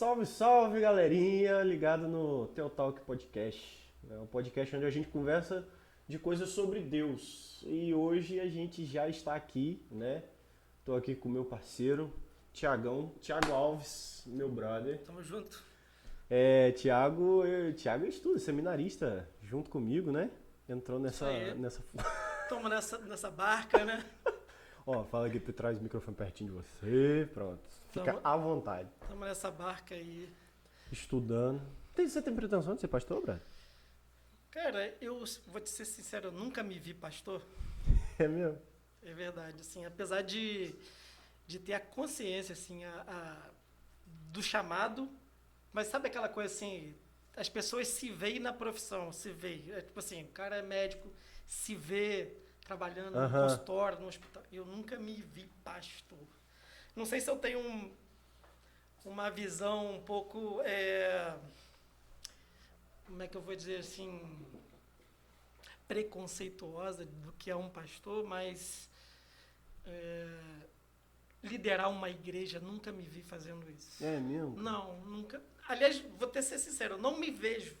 Salve, salve, galerinha, ligado no Teotalk Podcast. É um podcast onde a gente conversa de coisas sobre Deus. E hoje a gente já está aqui, né? Tô aqui com o meu parceiro, Thiago Alves, meu brother. Tamo junto. Thiago estuda, seminarista, junto comigo, né? Entrou Isso aí. nessa... Tamo nessa barca, né? Ó, fala aqui por trás do microfone pertinho de você, pronto. Fica Tamo, à vontade. tamo nessa barca aí. Estudando. Você tem pretensão de ser pastor, Brad? Cara, eu vou te ser sincero, eu nunca me vi pastor. É mesmo? É verdade, assim, apesar de ter a consciência, assim, do chamado, mas sabe aquela coisa assim, as pessoas se veem na profissão, se veem. É tipo assim, o cara é médico, se vê trabalhando no Aham. consultório, no hospital. Eu nunca me vi pastor. Não sei se eu tenho uma visão um pouco, como é que eu vou dizer assim, preconceituosa do que é um pastor, mas liderar uma igreja, nunca me vi fazendo isso. É mesmo? Não, nunca. Aliás, vou ter que ser sincero, eu não me vejo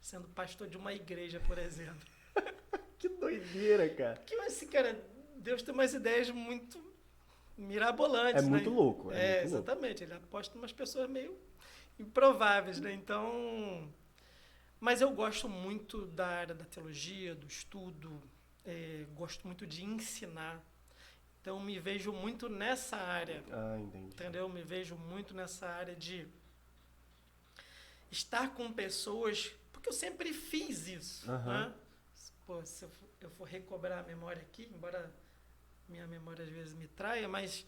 sendo pastor de uma igreja, por exemplo. Que doideira, cara. Porque, assim, cara, Deus tem umas ideias muito mirabolantes, É muito né? louco, é muito louco. Exatamente. Ele aposta em umas pessoas meio improváveis, né? Então... Mas eu gosto muito da área da teologia, do estudo, gosto muito de ensinar. Então, me vejo muito nessa área, Ah, entendi. entendeu? Me vejo muito nessa área de estar com pessoas, porque eu sempre fiz isso, Aham. né? Pô, se eu for recobrar a memória aqui, embora minha memória às vezes me traia, mas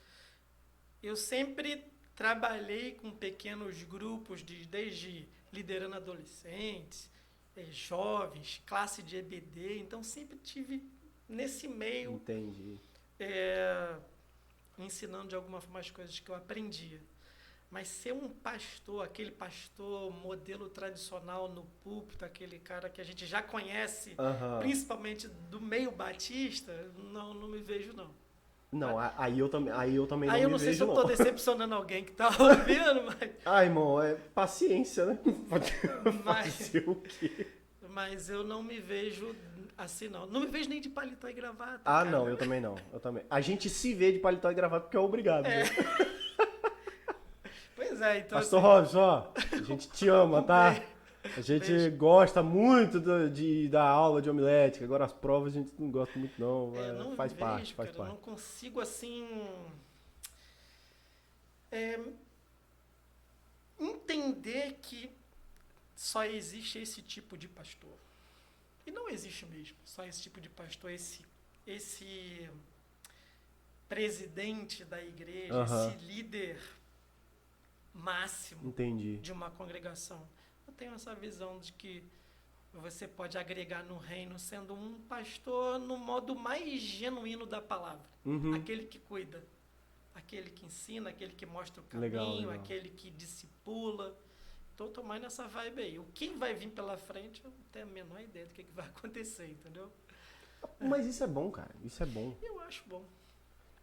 eu sempre trabalhei com pequenos grupos, desde liderando adolescentes, jovens, classe de EBD, então sempre tive nesse meio, Entendi. ensinando de alguma forma as coisas que eu aprendia. Mas ser um pastor, aquele pastor modelo tradicional no púlpito, aquele cara que a gente já conhece, Aham. principalmente do meio batista, não me vejo não. Não, aí eu também Aí não eu me não sei se vejo, eu não. tô decepcionando alguém que tá ouvindo, Ah, irmão, é paciência, né? Pode mas, fazer o quê? mas eu não me vejo assim não. Não me vejo nem de paletó e gravata, Ah, cara. não, eu também não. Eu também. A gente se vê de paletó e gravata porque é obrigado, né? Pois é, então Pastor assim, Robson, ó, a gente te ama, tá? A gente beijo. gosta muito da aula de homilética. Agora as provas a gente não gosta muito, não. Não Faz parte, vejo, faz cara, eu parte. não consigo assim é, entender que só existe esse tipo de pastor. E não existe mesmo só esse tipo de pastor, esse presidente da igreja, esse Aham, líder máximo entendi. de uma congregação. Eu tenho essa visão de que você pode agregar no reino sendo um pastor no modo mais genuíno da palavra. Uhum. Aquele que cuida, aquele que ensina, aquele que mostra o Legal, caminho, legal. aquele que discipula. Então, eu tô mais nessa vibe aí. O que vai vir pela frente, eu não tenho a menor ideia do que vai acontecer, entendeu? Mas isso é bom, cara. Isso é bom. Eu acho bom.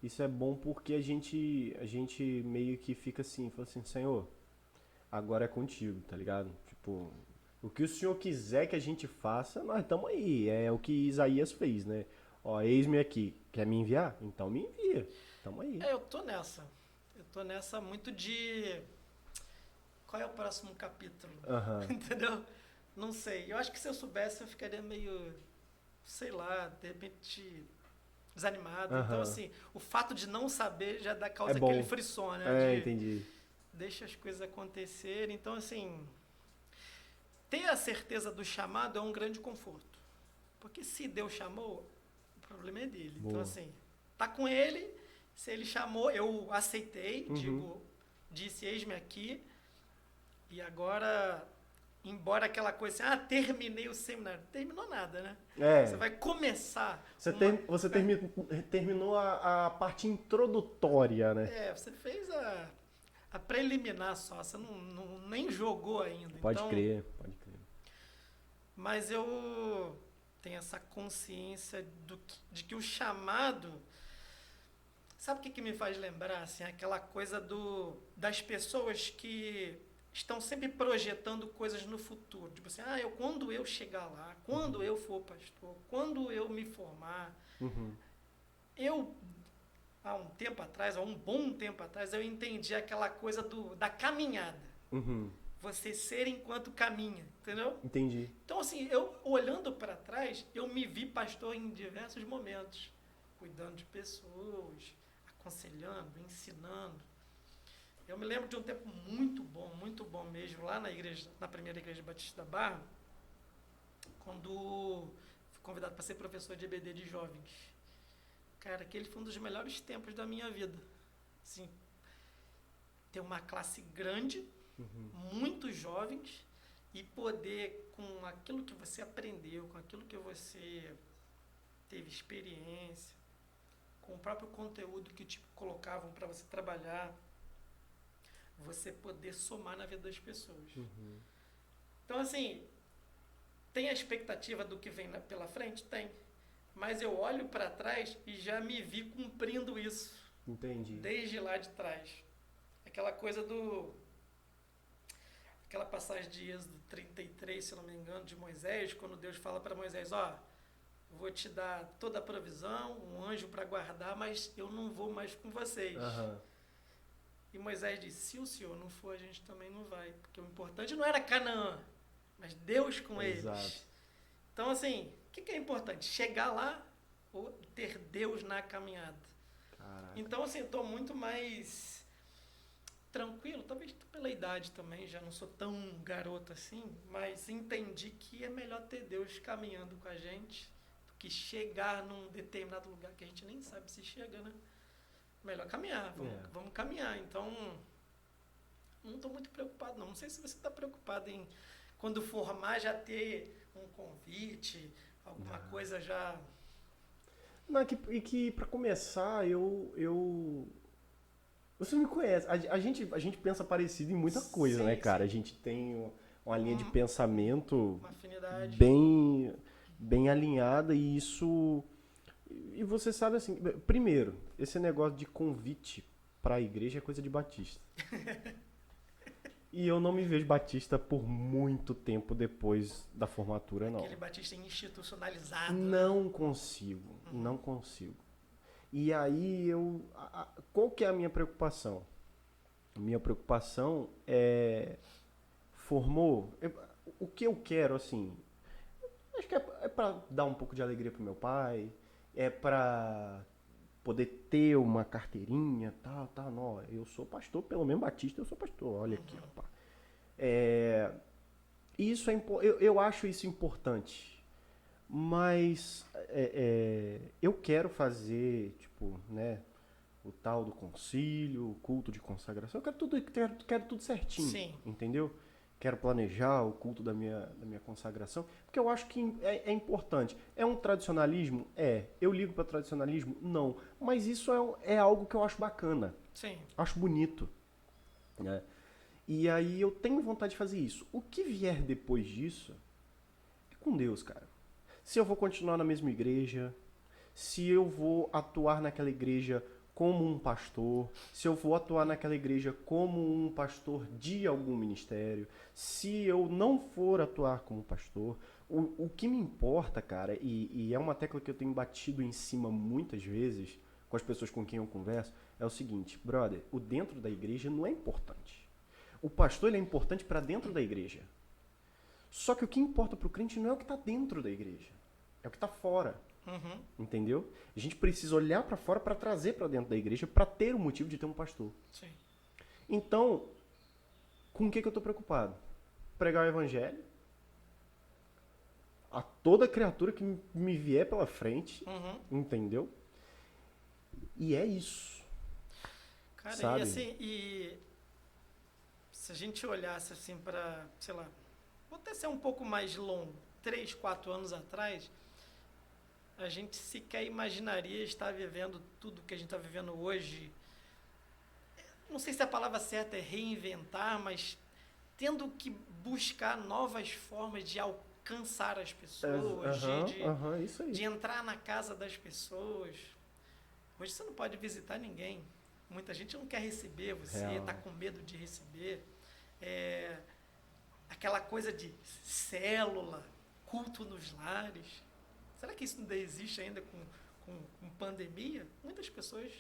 Isso é bom porque a gente meio que fica assim, fala assim, Senhor, agora é contigo, tá ligado? Tipo, o que o Senhor quiser que a gente faça, nós estamos aí. É o que Isaías fez, né? Ó, eis-me aqui. Quer me enviar? Então me envia. Tamo aí. Eu tô nessa. Eu tô nessa muito de... Qual é o próximo capítulo? Aham. Entendeu? Não sei. Eu acho que se eu soubesse, eu ficaria meio, sei lá, de repente desanimado. Então, Aham. assim, o fato de não saber já dá É causa aquele bom. frisson, né? É, De entendi. deixa as coisas acontecerem. Então, assim, ter a certeza do chamado é um grande conforto. Porque se Deus chamou, o problema é dele. Então, Boa. assim, tá com ele, se ele chamou, eu aceitei, Uhum. disse, eis-me aqui, e agora, embora aquela coisa assim, terminei o seminário, não terminou nada, né? Você É. vai começar Terminou a parte introdutória, né? você fez a preliminar só, você nem jogou ainda. Pode Então, crer, pode crer. mas eu tenho essa consciência de que o chamado, Sabe o que me faz lembrar? Assim, aquela coisa das pessoas que estão sempre projetando coisas no futuro. Tipo assim, quando eu chegar lá, quando eu for pastor, quando eu me formar. Uhum. Eu, há um tempo atrás, há um bom tempo atrás, eu entendi aquela coisa da caminhada. Uhum. Você ser enquanto caminha, entendeu? Entendi. Então, assim, eu olhando para trás, eu me vi pastor em diversos momentos, cuidando de pessoas, aconselhando, ensinando. Eu me lembro de um tempo muito bom mesmo, lá na igreja, na primeira igreja Batista da Barra, quando fui convidado para ser professor de EBD de jovens. Cara, aquele foi um dos melhores tempos da minha vida. Assim, ter uma classe grande, muitos jovens, e poder, com aquilo que você aprendeu, com aquilo que você teve experiência, com o próprio conteúdo que te colocavam para você trabalhar, você poder somar na vida das pessoas. Uhum. Então, assim, tem a expectativa do que vem pela frente? Tem. Mas eu olho para trás e já me vi cumprindo isso. Entendi. Desde lá de trás. Aquela coisa aquela passagem de Êxodo 33, se eu não me engano, de Moisés, quando Deus fala para Moisés, vou te dar toda a provisão, um anjo para guardar, mas eu não vou mais com vocês. Uhum. E Moisés disse, se o Senhor não for, a gente também não vai. Porque o importante não era Canaã, mas Deus com Exato. eles. Então, assim, o que é importante? Chegar lá ou ter Deus na caminhada. Caraca. Então, assim, eu estou muito mais tranquilo, talvez pela idade também, já não sou tão garoto assim, mas entendi que é melhor ter Deus caminhando com a gente do que chegar num determinado lugar que a gente nem sabe se chega, né? Melhor caminhar, vamos caminhar. Então, não estou muito preocupado, não. Não sei se você está preocupado em, quando formar, já ter um convite, alguma coisa já... Não, e que para começar, você me conhece, a gente pensa parecido em muita coisa, Sim, né, cara? sim. A gente tem uma linha de pensamento Uma afinidade. bem alinhada e isso... E você sabe assim, primeiro, esse negócio de convite para a igreja é coisa de batista. E eu não me vejo batista por muito tempo depois da formatura, não. Aquele batista institucionalizado. Não consigo. E aí qual que é a minha preocupação? A minha preocupação é o que eu quero, assim, acho que é para dar um pouco de alegria pro meu pai, é para poder ter uma carteirinha, tal, não, eu sou pastor, pelo menos batista, eu sou pastor, olha aqui, rapaz. Isso eu acho isso importante, mas eu quero fazer, tipo, né, o tal do concílio, o culto de consagração, eu quero tudo certinho, Sim. entendeu? Quero planejar o culto da minha consagração, porque eu acho que é importante. É um tradicionalismo? Eu ligo para tradicionalismo? Não. Mas isso é algo que eu acho bacana. Sim. Acho bonito. Né? E aí eu tenho vontade de fazer isso. O que vier depois disso é com Deus, cara. Se eu vou continuar na mesma igreja, se eu vou atuar naquela igreja como um pastor, se eu vou atuar naquela igreja como um pastor de algum ministério, se eu não for atuar como pastor, o que me importa, cara, e é uma tecla que eu tenho batido em cima muitas vezes com as pessoas com quem eu converso, é o seguinte, brother, o dentro da igreja não é importante. O pastor ele é importante para dentro da igreja. Só que o que importa para o crente não é o que está dentro da igreja, é o que está fora. Uhum. Entendeu? A gente precisa olhar para fora para trazer para dentro da igreja para ter o motivo de ter um pastor. Sim. Então, com o que eu estou preocupado? Pregar o evangelho a toda criatura que me vier pela frente, entendeu? E é isso. Cara, sabe? e assim, se a gente olhasse assim para, sei lá, vou até ser um pouco mais longo, 3, 4 anos atrás, a gente sequer imaginaria estar vivendo tudo que a gente está vivendo hoje. Não sei se a palavra certa é reinventar, mas tendo que buscar novas formas de alcançar as pessoas, Isso aí. de entrar na casa das pessoas. Hoje você não pode visitar ninguém. Muita gente não quer receber você, Real. está com medo de receber. Aquela coisa de célula, culto nos lares. Será que isso ainda existe ainda com pandemia? Muitas pessoas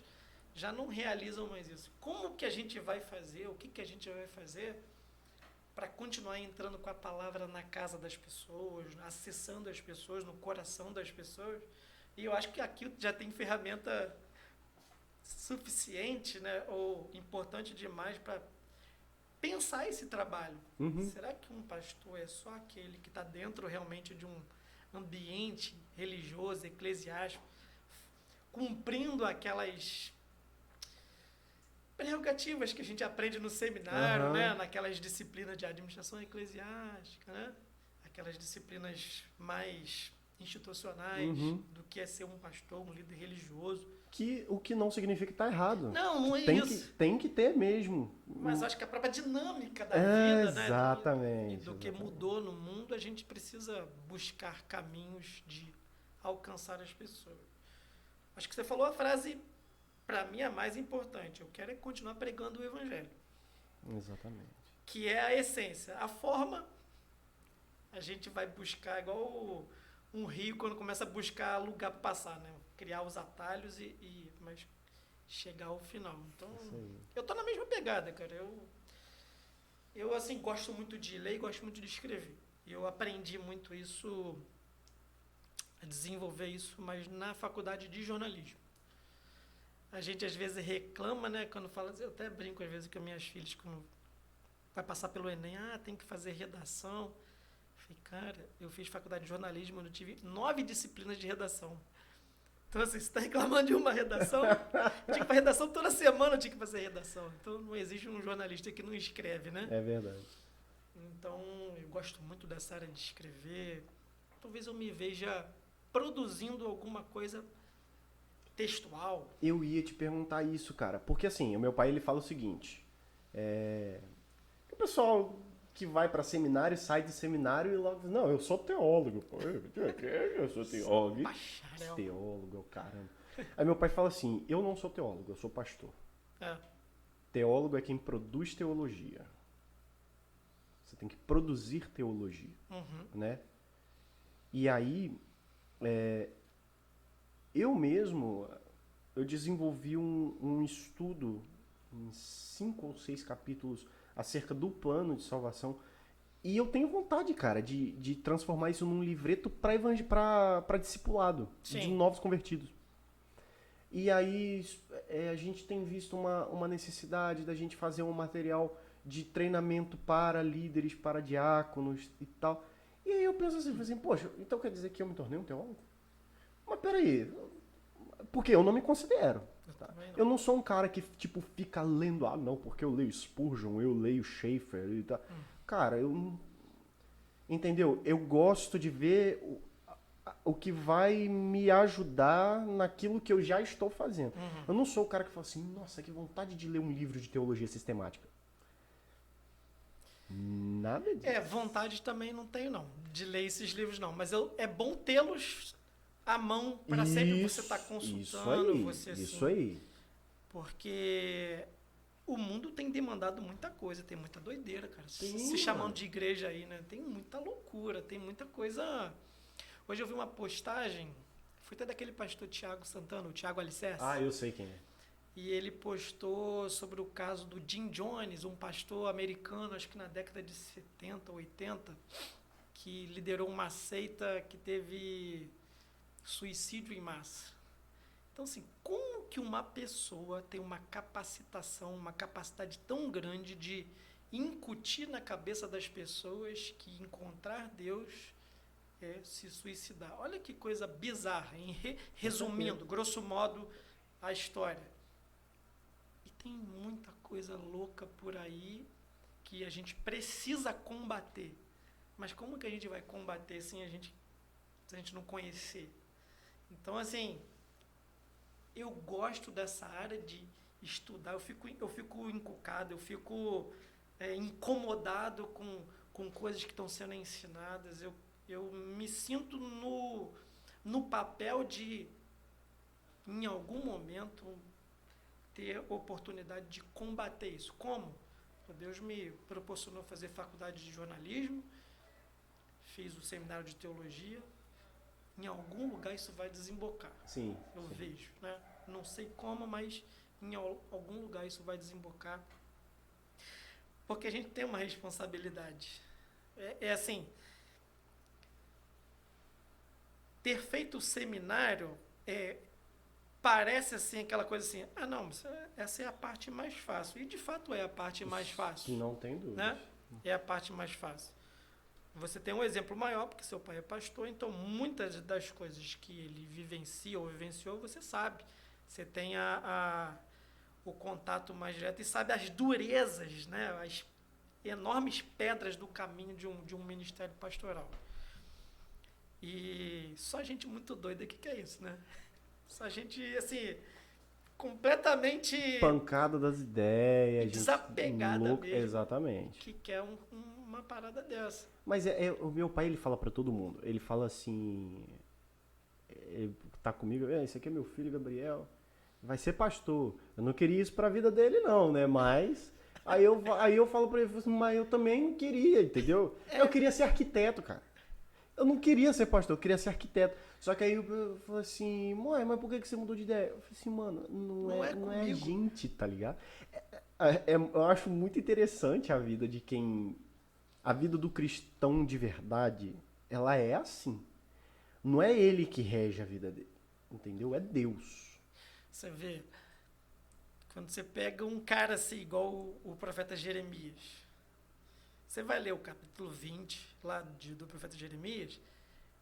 já não realizam mais isso. Como que a gente vai fazer? O que a gente vai fazer para continuar entrando com a palavra na casa das pessoas, acessando as pessoas, no coração das pessoas? E eu acho que aqui já tem ferramenta suficiente, né, ou importante demais para pensar esse trabalho. Será que um pastor é só aquele que está dentro realmente de um ambiente religioso, eclesiástico, cumprindo aquelas prerrogativas que a gente aprende no seminário, né? Naquelas disciplinas de administração eclesiástica, né? Aquelas disciplinas mais institucionais do que é ser um pastor, um líder religioso. O que não significa que está errado. Não é isso. Tem que ter mesmo. Mas acho que a própria dinâmica da vida, né? Exatamente. E do que mudou no mundo, a gente precisa buscar caminhos de alcançar as pessoas. Acho que você falou a frase, para mim, a mais importante. Eu quero é continuar pregando o evangelho. Exatamente. Que é a essência. A forma, a gente vai buscar igual um rio quando começa a buscar lugar para passar, né? Criar os atalhos mas chegar ao final. Então, eu tô na mesma pegada, cara. Eu assim, gosto muito de ler e gosto muito de escrever. Eu aprendi muito isso, a desenvolver isso, mas na faculdade de jornalismo. A gente às vezes reclama, né? Quando fala, eu até brinco às vezes com minhas filhas, quando vai passar pelo Enem, tem que fazer redação. Eu falei, cara, eu fiz faculdade de jornalismo, eu tive 9 disciplinas de redação. Então, assim, você está reclamando de uma redação? Eu tinha que fazer redação toda semana, eu tinha que fazer redação. Então, não existe um jornalista que não escreve, né? É verdade. Então, eu gosto muito dessa área de escrever. Talvez eu me veja produzindo alguma coisa textual. Eu ia te perguntar isso, cara. Porque, assim, o meu pai, ele fala o seguinte. O pessoal que vai para seminário, sai de seminário e logo diz, não, eu sou teólogo. Pô, eu sou teólogo. Bacharel. Teólogo, caramba. Aí meu pai fala assim, eu não sou teólogo, eu sou pastor. É. Teólogo é quem produz teologia. Você tem que produzir teologia, né? E aí, eu mesmo, eu desenvolvi um estudo em 5 ou 6 capítulos acerca do plano de salvação. E eu tenho vontade, cara, de transformar isso num livreto para discipulado, Sim. de novos convertidos. E aí a gente tem visto uma necessidade da gente fazer um material de treinamento para líderes, para diáconos e tal. E aí eu penso assim, poxa, então quer dizer que eu me tornei um teólogo? Mas peraí, porque eu não me considero. Tá? Eu não sou um cara que, tipo, fica lendo, não, porque eu leio Spurgeon, eu leio Schaeffer e tal. Cara, entendeu? Eu gosto de ver o que vai me ajudar naquilo que eu já estou fazendo. Eu não sou o cara que fala assim, nossa, que vontade de ler um livro de teologia sistemática. Nada disso. Vontade também não tenho, não, de ler esses livros, não. Mas é bom tê-los à mão para sempre você estar consultando. Isso aí. Porque o mundo tem demandado muita coisa, tem muita doideira, cara. Se chamando de igreja aí, né? Tem muita loucura, tem muita coisa. Hoje eu vi uma postagem, foi até daquele pastor Tiago Santana, o Tiago Alicerce. Eu sei quem é. E ele postou sobre o caso do Jim Jones, um pastor americano, acho que na década de 70, 80, que liderou uma seita que teve suicídio em massa. Então, assim, como que uma pessoa tem uma capacitação, uma capacidade tão grande de incutir na cabeça das pessoas que encontrar Deus é se suicidar? Olha que coisa bizarra, resumindo, grosso modo, a história. E tem muita coisa louca por aí que a gente precisa combater. Mas como que a gente vai combater se a gente não conhecer? Então, assim, eu gosto dessa área de estudar, eu fico encucado, eu fico incomodado com coisas que estão sendo ensinadas, eu me sinto no papel de em algum momento, ter oportunidade de combater isso. Como? Deus me proporcionou fazer faculdade de jornalismo, fiz o seminário de teologia, em algum lugar isso vai desembocar. Sim. Eu sim. vejo, né? Não sei como, mas em algum lugar isso vai desembocar. Porque a gente tem uma responsabilidade. É assim, ter feito o seminário parece assim aquela coisa assim, não, essa é a parte mais fácil. E de fato é a parte mais fácil. Não tem dúvida. Né? É a parte mais fácil. Você tem um exemplo maior, porque seu pai é pastor, então muitas das coisas que ele vivencia ou vivenciou, você sabe. Você tem o contato mais direto e sabe as durezas, né? As enormes pedras do caminho de um ministério pastoral. E só gente muito doida que é isso, né? Só gente, assim, completamente... Pancada das ideias. Desapegada mesmo. Exatamente. Que quer uma parada dessa. Mas o meu pai, ele fala pra todo mundo. Ele fala assim... Ele tá comigo, esse aqui é meu filho, Gabriel. Vai ser pastor. Eu não queria isso pra vida dele, não, né? Mas... Aí eu falo pra ele, mas eu também não queria, entendeu? Eu queria ser arquiteto, cara. Eu não queria ser pastor, eu queria ser arquiteto. Só que aí eu falei assim, mãe, mas por que você mudou de ideia? Eu falei assim, mano, não é a gente, tá ligado? Eu acho muito interessante a vida de quem... A vida do cristão de verdade, ela é assim. Não é ele que rege a vida dele, entendeu? É Deus. Você vê, quando você pega um cara assim, igual o profeta Jeremias, você vai ler o capítulo 20 lá do profeta Jeremias,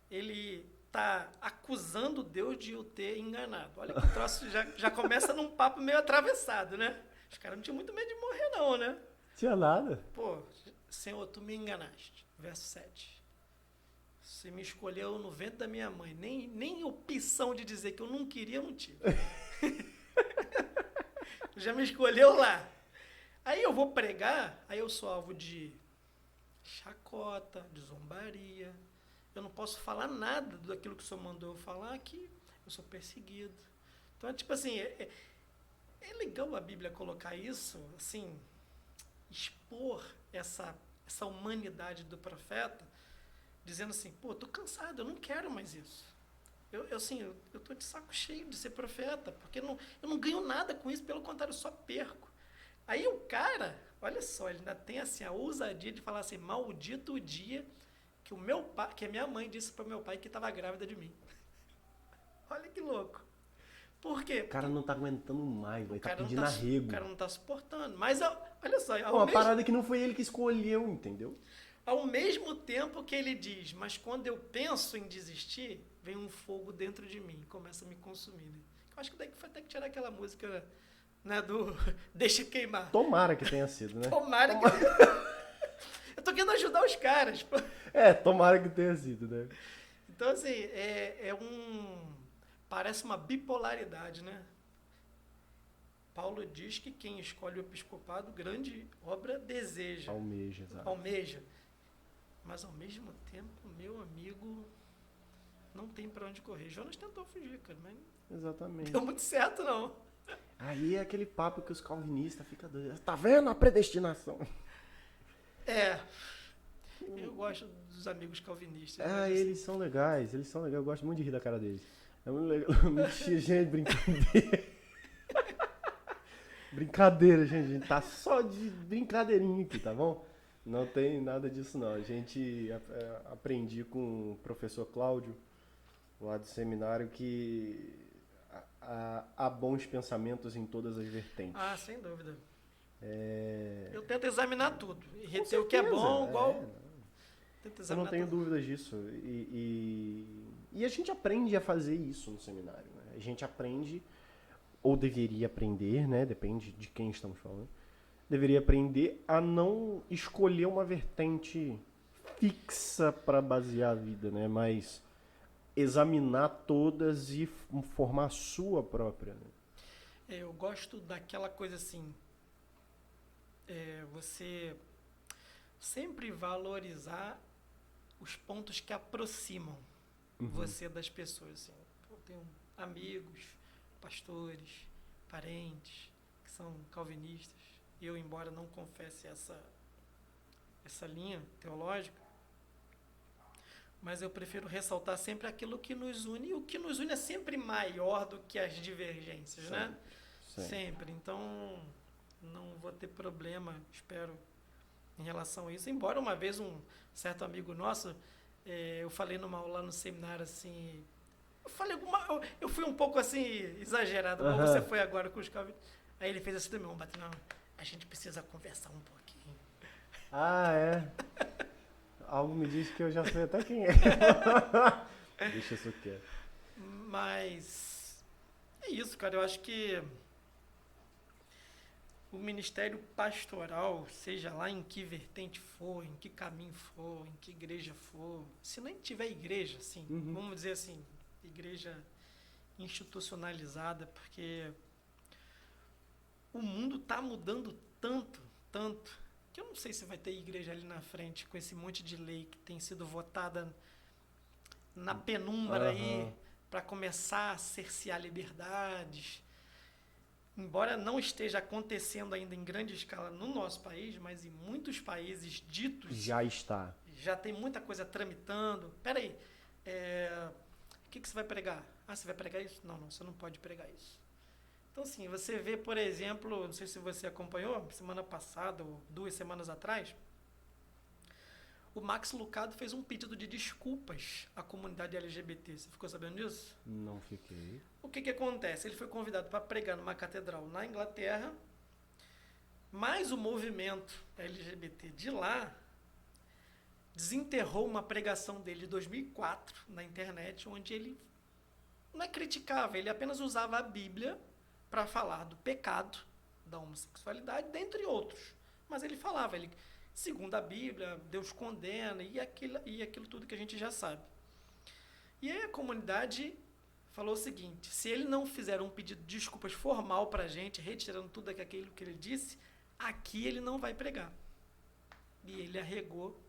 ele está acusando Deus de o ter enganado. Olha que o troço já começa num papo meio atravessado, né? Os caras não tinham muito medo de morrer não, né? Tinha nada. Pô, Senhor, tu me enganaste. Verso 7. Você me escolheu no ventre da minha mãe. Nem opção de dizer que eu não queria, eu não tive. Já me escolheu lá. Aí eu vou pregar, aí eu sou alvo de chacota, de zombaria. Eu não posso falar nada daquilo que o Senhor mandou eu falar, que eu sou perseguido. Então, tipo assim, é legal a Bíblia colocar isso, assim, expor essa humanidade do profeta, dizendo assim, pô, tô cansado, eu não quero mais isso. Eu tô de saco cheio de ser profeta, porque eu não ganho nada com isso, pelo contrário, eu só perco. Aí o cara, olha só, ele ainda tem assim a ousadia de falar assim, maldito o dia que a minha mãe disse para o meu pai que estava grávida de mim. Olha que louco. Por quê? O cara não tá aguentando mais, vai tá pedindo arrego. O cara não tá suportando. Mas, olha só... Uma parada que não foi ele que escolheu, entendeu? Ao mesmo tempo que ele diz, mas quando eu penso em desistir, vem um fogo dentro de mim e começa a me consumir. Né? Eu acho que daí foi até que tirar aquela música, né, do Deixa Queimar. Tomara que tenha sido, né? Tomara que... Eu tô querendo ajudar os caras. Pô. Tomara que tenha sido, né? Então, assim, parece uma bipolaridade, né? Paulo diz que quem escolhe o episcopado, grande obra deseja. Almeja, exato. Almeja. Mas, ao mesmo tempo, meu amigo, não tem pra onde correr. Jonas tentou fugir, cara, mas exatamente. não deu muito certo, não. Aí é aquele papo que os calvinistas ficam doidos. Tá vendo a predestinação? Eu gosto dos amigos calvinistas. Eles são legais, Eu gosto muito de rir da cara deles. É muito legal. Mentira, gente, brincadeira. Brincadeira, gente. A gente tá só de brincadeirinha aqui, tá bom? Não tem nada disso, não. A gente aprendi com o professor Cláudio, lá do seminário, que há bons pensamentos em todas as vertentes. Ah, sem dúvida. Eu tento examinar tudo. E reter o que é bom, igual... Eu não tenho dúvidas disso. E a gente aprende a fazer isso no seminário. Né? A gente aprende, ou deveria aprender, né? Depende de quem estamos falando, deveria aprender a não escolher uma vertente fixa para basear a vida, né? Mas examinar todas e formar a sua própria. Né? Eu gosto daquela coisa assim, você sempre valorizar os pontos que aproximam você das pessoas. Assim. Eu tenho amigos, pastores, parentes, que são calvinistas. Eu, embora não confesse essa linha teológica, mas eu prefiro ressaltar sempre aquilo que nos une, e o que nos une é sempre maior do que as divergências, né? Sempre. Então, não vou ter problema, espero, em relação a isso. Embora uma vez um certo amigo nosso, eu falei numa aula no seminário assim, eu fui um pouco assim exagerado, como você foi agora com os calvinistas. Aí ele fez assim também, não, a gente precisa conversar um pouquinho. Ah, é? Algo me diz que eu já sei até quem é. Deixa isso quieto. Mas é isso, cara. Eu acho que o ministério pastoral, seja lá em que vertente for, em que caminho for, em que igreja for, se nem tiver igreja, assim, vamos dizer assim, igreja institucionalizada, porque o mundo está mudando tanto, que eu não sei se vai ter igreja ali na frente com esse monte de lei que tem sido votada na penumbra aí para começar a cercear liberdades. Embora não esteja acontecendo ainda em grande escala no nosso país, mas em muitos países ditos... Já está. Já tem muita coisa tramitando. Peraí, o que você vai pregar? Ah, você vai pregar isso? Não, você não pode pregar isso. Então, assim, você vê, por exemplo, não sei se você acompanhou, semana passada ou 2 semanas atrás, o Max Lucado fez um pedido de desculpas à comunidade LGBT. Você ficou sabendo disso? Não fiquei. O que acontece? Ele foi convidado para pregar numa catedral na Inglaterra, mas o movimento LGBT de lá desenterrou uma pregação dele de 2004 na internet, onde ele não criticava, ele apenas usava a Bíblia para falar do pecado, da homossexualidade, dentre outros. Mas ele falava, segundo a Bíblia, Deus condena e aquilo tudo que a gente já sabe. E aí a comunidade falou o seguinte, se ele não fizer um pedido de desculpas formal para a gente, retirando tudo aquilo que ele disse, aqui ele não vai pregar. E ele arregou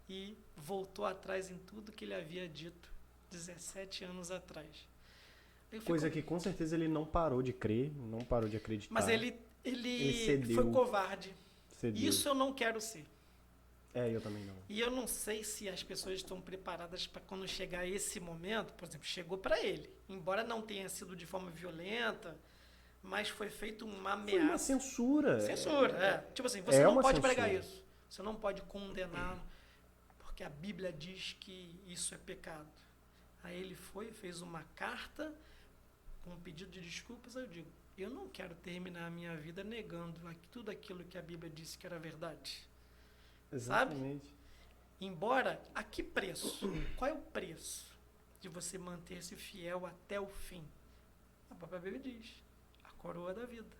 e voltou atrás em tudo que ele havia dito 17 anos atrás. Coisa que com certeza ele não parou de crer, não parou de acreditar. Mas ele foi covarde. Cedeu. Isso eu não quero ser. Eu também não. E eu não sei se as pessoas estão preparadas para quando chegar esse momento, por exemplo, chegou para ele. Embora não tenha sido de forma violenta, mas foi feito uma ameaça. Foi uma censura. Censura, Tipo assim, você não pode pregar isso. Você não pode condenar, porque a Bíblia diz que isso é pecado. Aí ele fez uma carta com um pedido de desculpas. Eu digo, eu não quero terminar a minha vida negando tudo aquilo que a Bíblia disse que era verdade. Exatamente. Sabe? Embora, a que preço? Qual é o preço de você manter-se fiel até o fim? A própria Bíblia diz, a coroa da vida.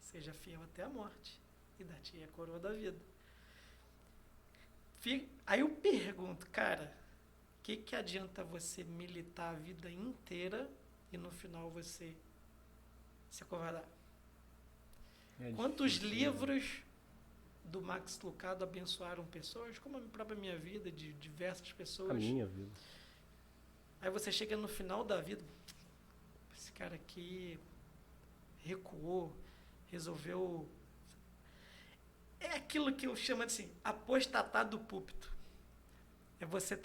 Seja fiel até a morte, e da-te a coroa da vida. Aí eu pergunto, cara, o que adianta você militar a vida inteira e no final você se acovardar? Quantos livros do Max Lucado abençoaram pessoas, como a própria minha vida, de diversas pessoas. A minha vida. Aí você chega no final da vida, esse cara aqui recuou, resolveu... É aquilo que eu chamo de assim, apostatar do púlpito. É você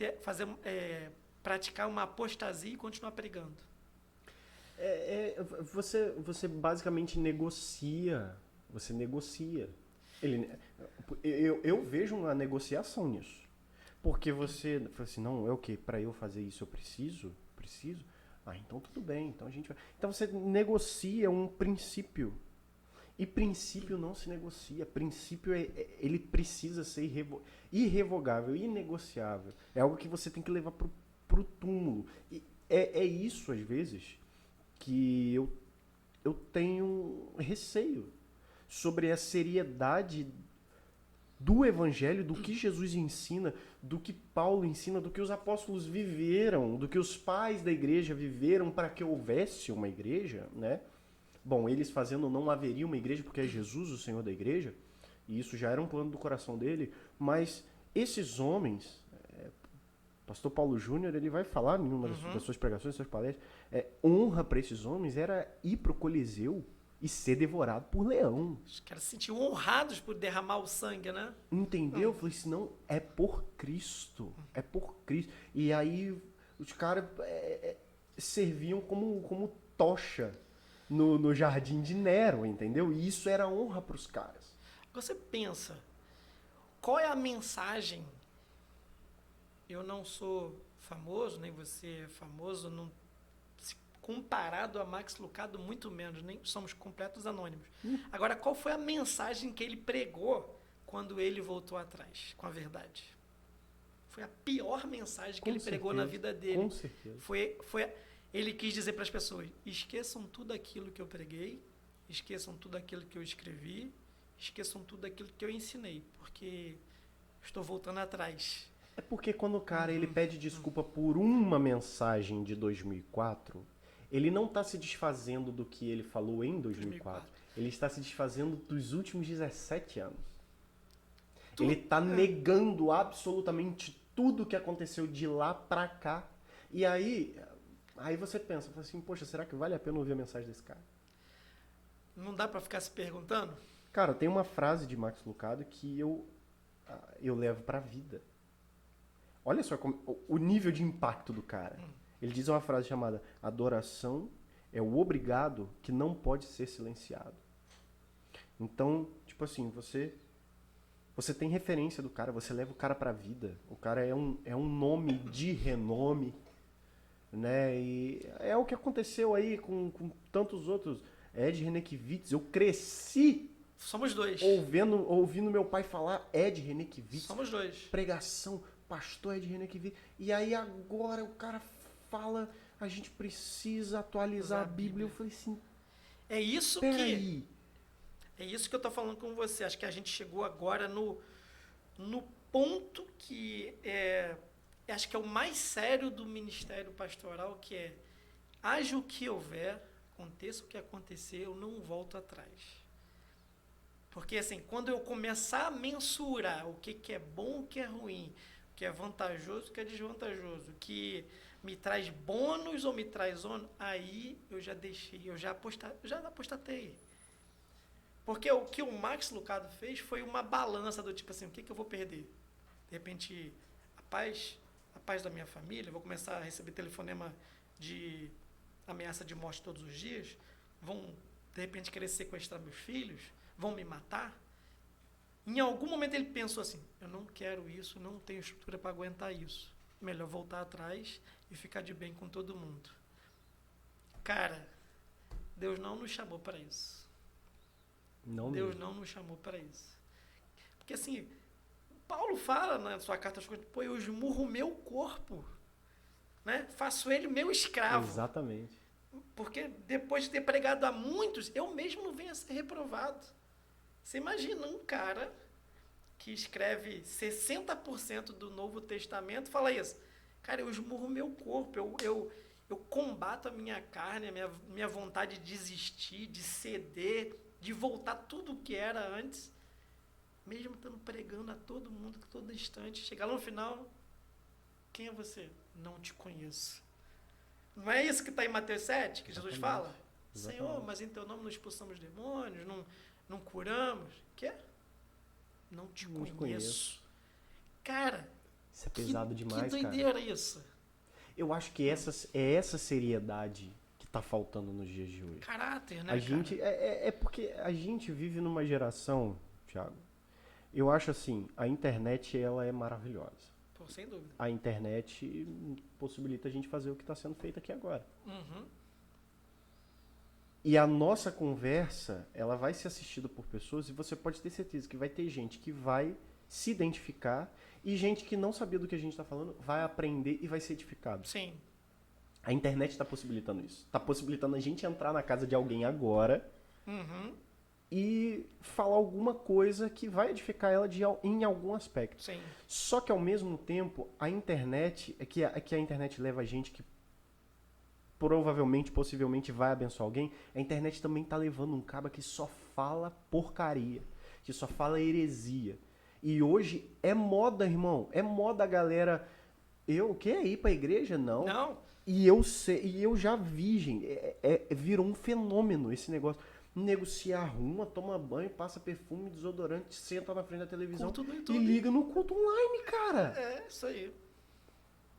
praticar uma apostasia e continuar pregando. Você basicamente negocia. Você negocia. Eu vejo uma negociação nisso. Porque você fala assim, não, é o quê? Para eu fazer isso eu preciso? Preciso? Ah, então tudo bem. Então a gente vai. Então você negocia um princípio. E princípio não se negocia. Princípio, ele precisa ser irrevogável, inegociável. É algo que você tem que levar pro túmulo. E é isso, às vezes, que eu tenho receio sobre a seriedade do Evangelho, do que Jesus ensina, do que Paulo ensina, do que os apóstolos viveram, do que os pais da igreja viveram para que houvesse uma igreja, né? Bom, eles fazendo não haveria uma igreja porque é Jesus o Senhor da igreja, e isso já era um plano do coração dele, mas esses homens, Pastor Paulo Júnior, ele vai falar em uma das suas pregações, das suas palestras, honra para esses homens era ir pro Coliseu e ser devorado por leão. Os caras se sentiam honrados por derramar o sangue, né? Entendeu? Eu falei assim, não, é por Cristo. É por Cristo. E aí os caras serviam como tocha no jardim de Nero, entendeu? E isso era honra para os caras. Você pensa, qual é a mensagem? Eu não sou famoso, nem você é famoso, não, comparado a Max Lucado, muito menos, nem somos completos anônimos. Agora, qual foi a mensagem que ele pregou quando ele voltou atrás com a verdade? Foi a pior mensagem que ele pregou na vida dele. Com certeza. Ele quis dizer para as pessoas, esqueçam tudo aquilo que eu preguei, esqueçam tudo aquilo que eu escrevi, esqueçam tudo aquilo que eu ensinei, porque estou voltando atrás. É porque quando o cara ele pede desculpa por uma mensagem de 2004, ele não está se desfazendo do que ele falou em 2004. Ele está se desfazendo dos últimos 17 anos. Ele está negando absolutamente tudo que aconteceu de lá pra cá. E aí você pensa, fala assim, poxa, será que vale a pena ouvir a mensagem desse cara? Não dá pra ficar se perguntando? Cara, tem uma frase de Max Lucado que eu levo pra vida. Olha só o nível de impacto do cara. Ele diz uma frase chamada: adoração é o obrigado que não pode ser silenciado. Então, tipo assim, você tem referência do cara, você leva o cara pra vida. O cara é um nome de renome, né? E é o que aconteceu aí com tantos outros. Ed Renekiewicz, eu cresci Somos dois. ouvindo meu pai falar Ed Renekiewicz. Somos dois. Pregação, pastor Ed Renekiewicz. E aí agora o cara fala, a gente precisa atualizar a Bíblia. Eu falei assim, é isso peraí. É isso que eu tô falando com você. Acho que a gente chegou agora no ponto que acho que é o mais sério do ministério pastoral, que é: haja o que houver, aconteça o que acontecer, eu não volto atrás. Porque assim, quando eu começar a mensurar o que é bom, o que é ruim, o que é vantajoso, o que é desvantajoso, o que me traz bônus ou me traz ônus, aí eu já deixei, eu já apostatei. Porque o que o Max Lucado fez foi uma balança do tipo assim, o que eu vou perder? De repente, a paz da minha família, vou começar a receber telefonema de ameaça de morte todos os dias, vão, de repente, querer sequestrar meus filhos, vão me matar. Em algum momento ele pensou assim, eu não quero isso, não tenho estrutura para aguentar isso. Melhor voltar atrás e ficar de bem com todo mundo. Cara, Deus não nos chamou para isso. Deus não nos chamou para isso. Porque assim, Paulo fala na sua carta aos Coríntios, pô, eu esmurro o meu corpo, né? Faço ele meu escravo. Exatamente. Porque depois de ter pregado a muitos, eu mesmo não venho a ser reprovado. Você imagina um cara que escreve 60% do Novo Testamento, fala isso. Cara, eu esmurro o meu corpo, eu combato a minha carne, a minha vontade de desistir, de ceder, de voltar tudo o que era antes, mesmo estando pregando a todo mundo, a todo instante. Chegar lá no final, quem é você? Não te conheço. Não é isso que está em Mateus 7, que Jesus fala? Exatamente. Senhor, mas em teu nome não expulsamos demônios, não curamos. Quê? Não te conheço. Cara, isso é pesado demais, que doideira isso. Eu acho que essa seriedade que tá faltando nos dias de hoje. Caráter, né, a gente é porque a gente vive numa geração, Thiago. Eu acho assim, a internet ela é maravilhosa. Pô, sem dúvida. A internet possibilita a gente fazer o que está sendo feito aqui agora. Uhum. E a nossa conversa, ela vai ser assistida por pessoas e você pode ter certeza que vai ter gente que vai se identificar e gente que não sabia do que a gente está falando vai aprender e vai ser edificado. Sim. A internet está possibilitando isso. Está possibilitando a gente entrar na casa de alguém agora e falar alguma coisa que vai edificar ela em algum aspecto. Sim. Só que ao mesmo tempo, a internet, a internet leva a gente que provavelmente, possivelmente vai abençoar alguém, a internet também está levando um caba que só fala porcaria, que só fala heresia. E hoje é moda, irmão, é moda a galera Eu, o quê? Ir pra igreja? Não. Não. E eu sei, e eu já vi, gente, virou um fenômeno esse negócio. O nego se arruma, toma banho, passa perfume, desodorante, senta na frente da televisão Culto no e YouTube. liga no culto online, cara. É, isso aí.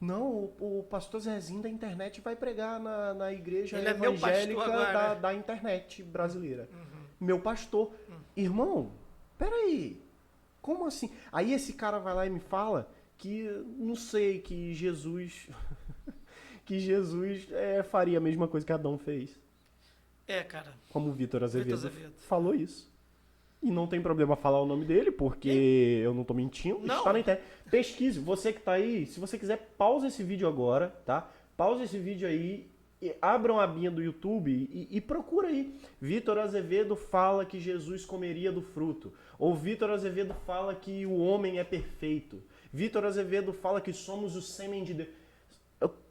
Não, o pastor Zezinho da internet vai pregar na igreja Ele é meu evangélica pastor agora. da internet brasileira. Uhum. Meu pastor. Irmão, peraí, como assim? Aí esse cara vai lá e me fala que, não sei, que Jesus... que Jesus faria a mesma coisa que Adão fez. É, cara. Como o Vitor Azevedo, Azevedo falou isso. E não tem problema falar o nome dele, porque eu não tô mentindo. Não. Está na internet. Pesquise, você que tá aí, se você quiser, pausa esse vídeo agora, tá? Pausa esse vídeo aí, abram a abinha do YouTube e procura aí. Vitor Azevedo fala que Jesus comeria do fruto. Ou Vitor Azevedo fala que o homem é perfeito. Vitor Azevedo fala que somos o sêmen de Deus.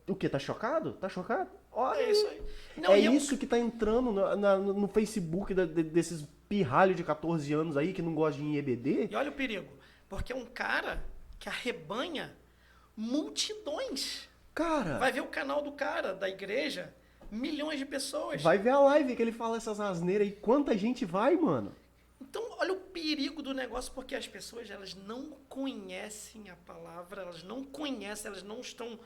O quê? Tá chocado? Tá chocado? Olha, É isso aí. Não, é e isso que tá entrando no Facebook desses pirralhos de 14 anos aí que não gostam de EBD. E olha o perigo. Porque é um cara que arrebanha multidões. Cara, Vai ver o canal do cara, da igreja, milhões de pessoas. vai ver a live que ele fala essas asneiras aí. Quanta gente vai, mano? Então, olha o perigo do negócio, porque as pessoas, elas não conhecem a palavra, elas não conhecem, elas não estão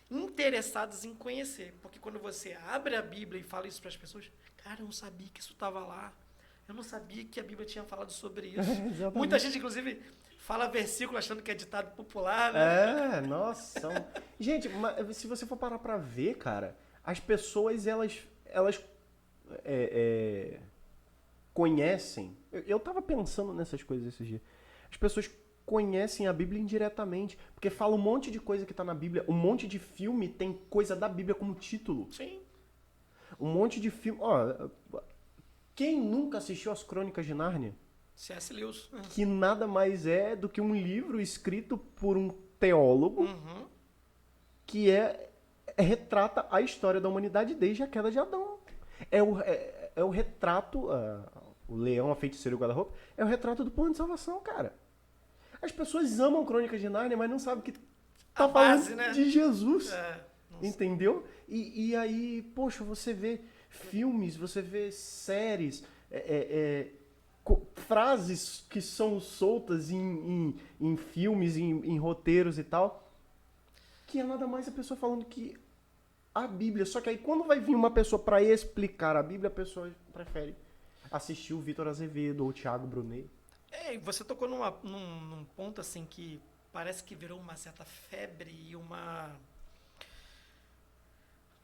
interessadas em conhecer. Porque quando você abre a Bíblia e fala isso para as pessoas, cara, eu não sabia que isso estava lá. Eu não sabia que a Bíblia tinha falado sobre isso. Exatamente. Muita gente, inclusive, fala versículo achando que é ditado popular, né? É, nossa. Gente, mas se você for parar pra ver, cara, as pessoas, elas conhecem. Eu tava pensando nessas coisas esses dias. As pessoas conhecem a Bíblia indiretamente, porque fala um monte de coisa que tá na Bíblia, um monte de filme tem coisa da Bíblia como título. Sim. Um monte de filme. Ó, quem nunca assistiu as Crônicas de Nárnia? C.S. Lewis. Que nada mais é do que um livro escrito por um teólogo Uhum. que retrata a história da humanidade desde a queda de Adão. É o retrato, o leão, a feiticeira e o guarda-roupa, é o retrato do plano de salvação, cara. As pessoas amam Crônicas de Nárnia, mas não sabem que tá A falando base, né? de Jesus. Não sei. Entendeu? E aí, poxa, você vê filmes, você vê séries, frases que são soltas em filmes, em roteiros e tal, que é nada mais a pessoa falando que a Bíblia. Só que aí quando vai vir uma pessoa para explicar a Bíblia, a pessoa prefere assistir o Vitor Azevedo ou o Thiago Brunet. É, e você tocou num ponto assim que parece que virou uma certa febre e uma...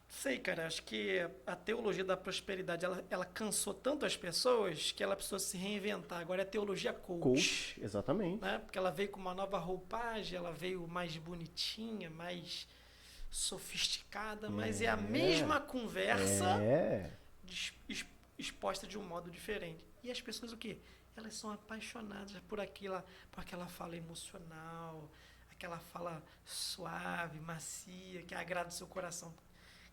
Sei, cara, acho que a teologia da prosperidade, ela cansou tanto as pessoas que ela precisou se reinventar. Agora é teologia Coach, exatamente. né? Porque ela veio com uma nova roupagem, ela veio mais bonitinha, mais sofisticada, mas é a mesma conversa exposta de um modo diferente. E as pessoas o quê? Elas são apaixonadas por aquela fala emocional, aquela fala suave, macia, que agrada o seu coração.